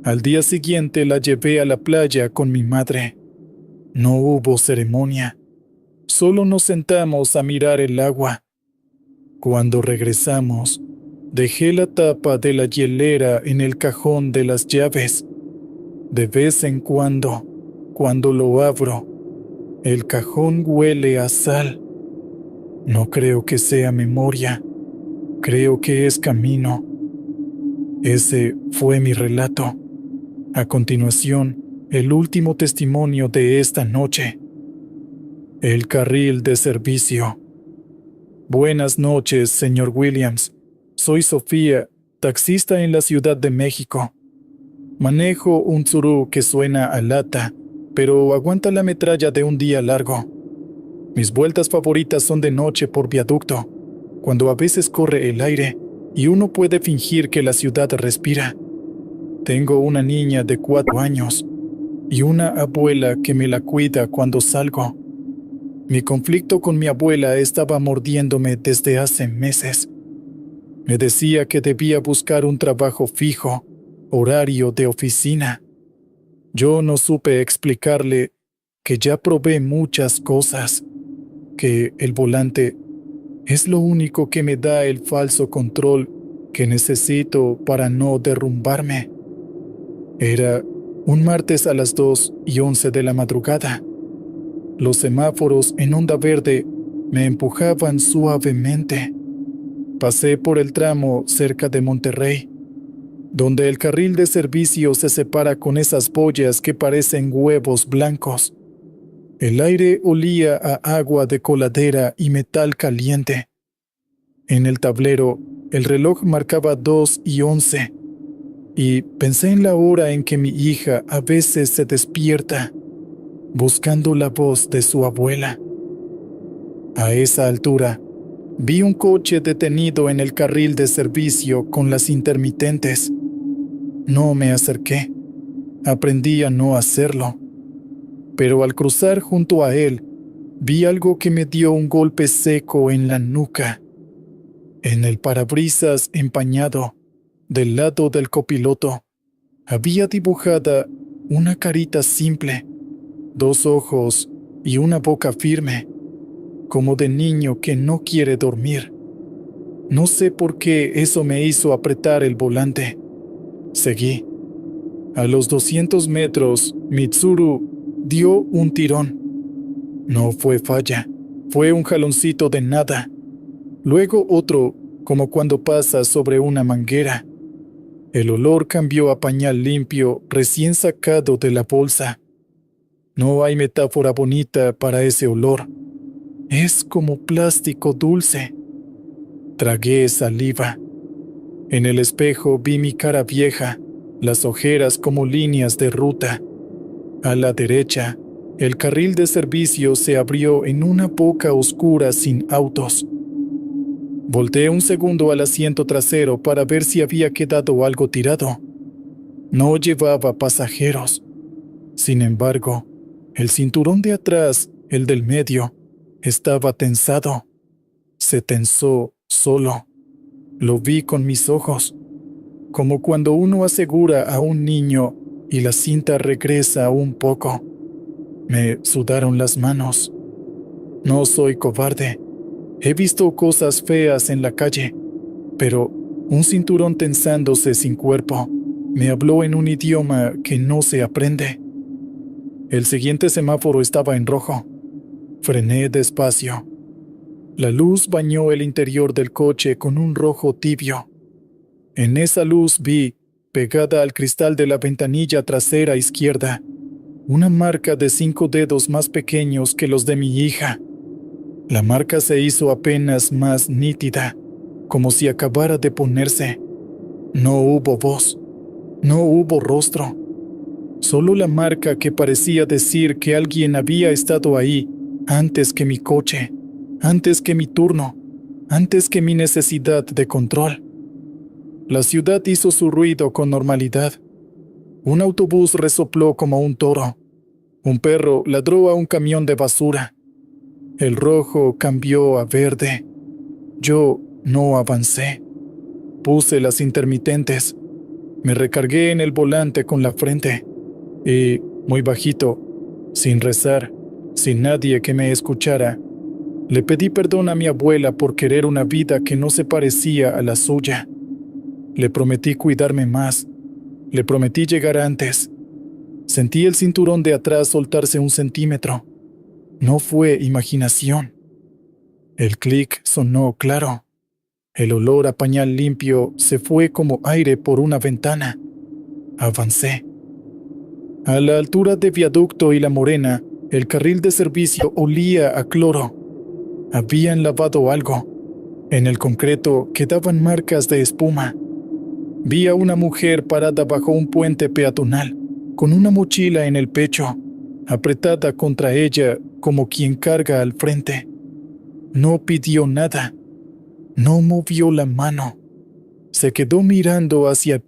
Al día siguiente la llevé a la playa con mi madre. No hubo ceremonia. Solo nos sentamos a mirar el agua. Cuando regresamos, dejé la tapa de la hielera en el cajón de las llaves. De vez en cuando lo abro, el cajón huele a sal. No creo que sea memoria. Creo que es camino. Ese fue mi relato. A continuación, el último testimonio de esta noche. El carril de servicio. Buenas noches, señor Williams. Soy Sofía, taxista en la Ciudad de México. Manejo un Tsuru que suena a lata, pero aguanta la metralla de un día largo. Mis vueltas favoritas son de noche por viaducto, cuando a veces corre el aire y uno puede fingir que la ciudad respira. Tengo una niña de 4 años y una abuela que me la cuida cuando salgo. Mi conflicto con mi abuela estaba mordiéndome desde hace meses. Me decía que debía buscar un trabajo fijo, horario de oficina. Yo no supe explicarle que ya probé muchas cosas, que el volante es lo único que me da el falso control que necesito para no derrumbarme. Era un martes a las 2:11 de la madrugada. Los semáforos en onda verde me empujaban suavemente. Pasé por el tramo cerca de Monterrey, donde el carril de servicio se separa con esas boyas que parecen huevos blancos. El aire olía a agua de coladera y metal caliente. En el tablero, el reloj marcaba 2:11. y pensé en la hora en que mi hija a veces se despierta buscando la voz de su abuela. A esa altura, vi un coche detenido en el carril de servicio con las intermitentes. No me acerqué. Aprendí a no hacerlo. Pero al cruzar junto a él, vi algo que me dio un golpe seco en la nuca. En el parabrisas empañado, del lado del copiloto, había dibujada una carita simple, 2 ojos y una boca firme, como de niño que no quiere dormir. No sé por qué eso me hizo apretar el volante. Seguí. A los 200 metros, Mitsuru dio un tirón. No fue falla, fue un jaloncito de nada. Luego otro, como cuando pasa sobre una manguera. El olor cambió a pañal limpio recién sacado de la bolsa. No hay metáfora bonita para ese olor. Es como plástico dulce. Tragué saliva. En el espejo vi mi cara vieja, las ojeras como líneas de ruta. A la derecha, el carril de servicio se abrió en una boca oscura sin autos. Volteé un segundo al asiento trasero para ver si había quedado algo tirado. No llevaba pasajeros. Sin embargo, el cinturón de atrás, el del medio, estaba tensado. Se tensó solo. Lo vi con mis ojos, como cuando uno asegura a un niño y la cinta regresa un poco. Me sudaron las manos. No soy cobarde. He visto cosas feas en la calle, pero un cinturón tensándose sin cuerpo me habló en un idioma que no se aprende. El siguiente semáforo estaba en rojo. Frené despacio. La luz bañó el interior del coche con un rojo tibio. En esa luz vi, pegada al cristal de la ventanilla trasera izquierda, una marca de 5 dedos más pequeños que los de mi hija. La marca se hizo apenas más nítida, como si acabara de ponerse. No hubo voz, no hubo rostro, solo la marca que parecía decir que alguien había estado ahí antes que mi coche, antes que mi turno, antes que mi necesidad de control. La ciudad hizo su ruido con normalidad. Un autobús resopló como un toro. Un perro ladró a un camión de basura. El rojo cambió a verde. Yo no avancé. Puse las intermitentes. Me recargué en el volante con la frente. Y, muy bajito, sin rezar, sin nadie que me escuchara, le pedí perdón a mi abuela por querer una vida que no se parecía a la suya. Le prometí cuidarme más. Le prometí llegar antes. Sentí el cinturón de atrás soltarse 1 centímetro. No fue imaginación. El clic sonó claro. El olor a pañal limpio se fue como aire por una ventana. Avancé. A la altura de Viaducto y La Morena, el carril de servicio olía a cloro. Habían lavado algo. En el concreto quedaban marcas de espuma. Vi a una mujer parada bajo un puente peatonal, con una mochila en el pecho, apretada contra ella como quien carga al frente. No pidió nada. No movió la mano. Se quedó mirando hacia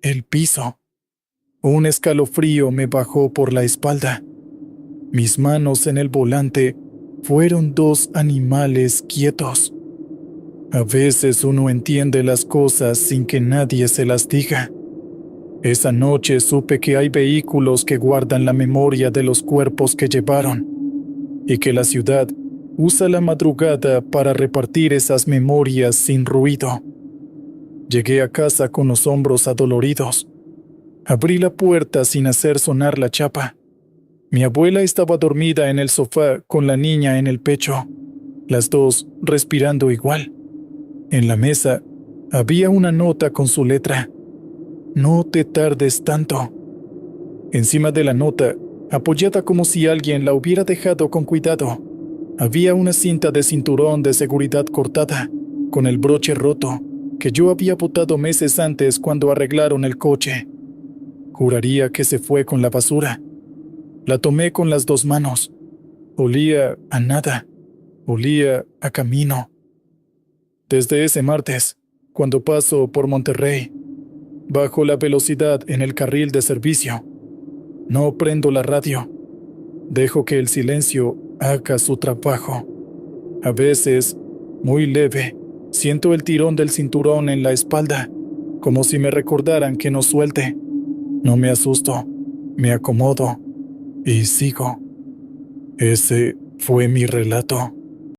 el piso. Un escalofrío me bajó por la espalda. Mis manos en el volante fueron 2 animales quietos. A veces uno entiende las cosas sin que nadie se las diga. Esa noche supe que hay vehículos que guardan la memoria de los cuerpos que llevaron, y que la ciudad usa la madrugada para repartir esas memorias sin ruido. Llegué a casa con los hombros adoloridos. Abrí la puerta sin hacer sonar la chapa. Mi abuela estaba dormida en el sofá con la niña en el pecho, las dos respirando igual. En la mesa había una nota con su letra: "No te tardes tanto". Encima de la nota, apoyada como si alguien la hubiera dejado con cuidado, había una cinta de cinturón de seguridad cortada, con el broche roto, que yo había botado meses antes cuando arreglaron el coche. Juraría que se fue con la basura. La tomé con las 2 manos. Olía a nada. Olía a camino. Desde ese martes, cuando paso por Monterrey, bajo la velocidad en el carril de servicio. No prendo la radio. Dejo que el silencio haga su trabajo. A veces, muy leve, siento el tirón del cinturón en la espalda, como si me recordaran que no suelte. No me asusto, me acomodo y sigo. Ese fue mi relato.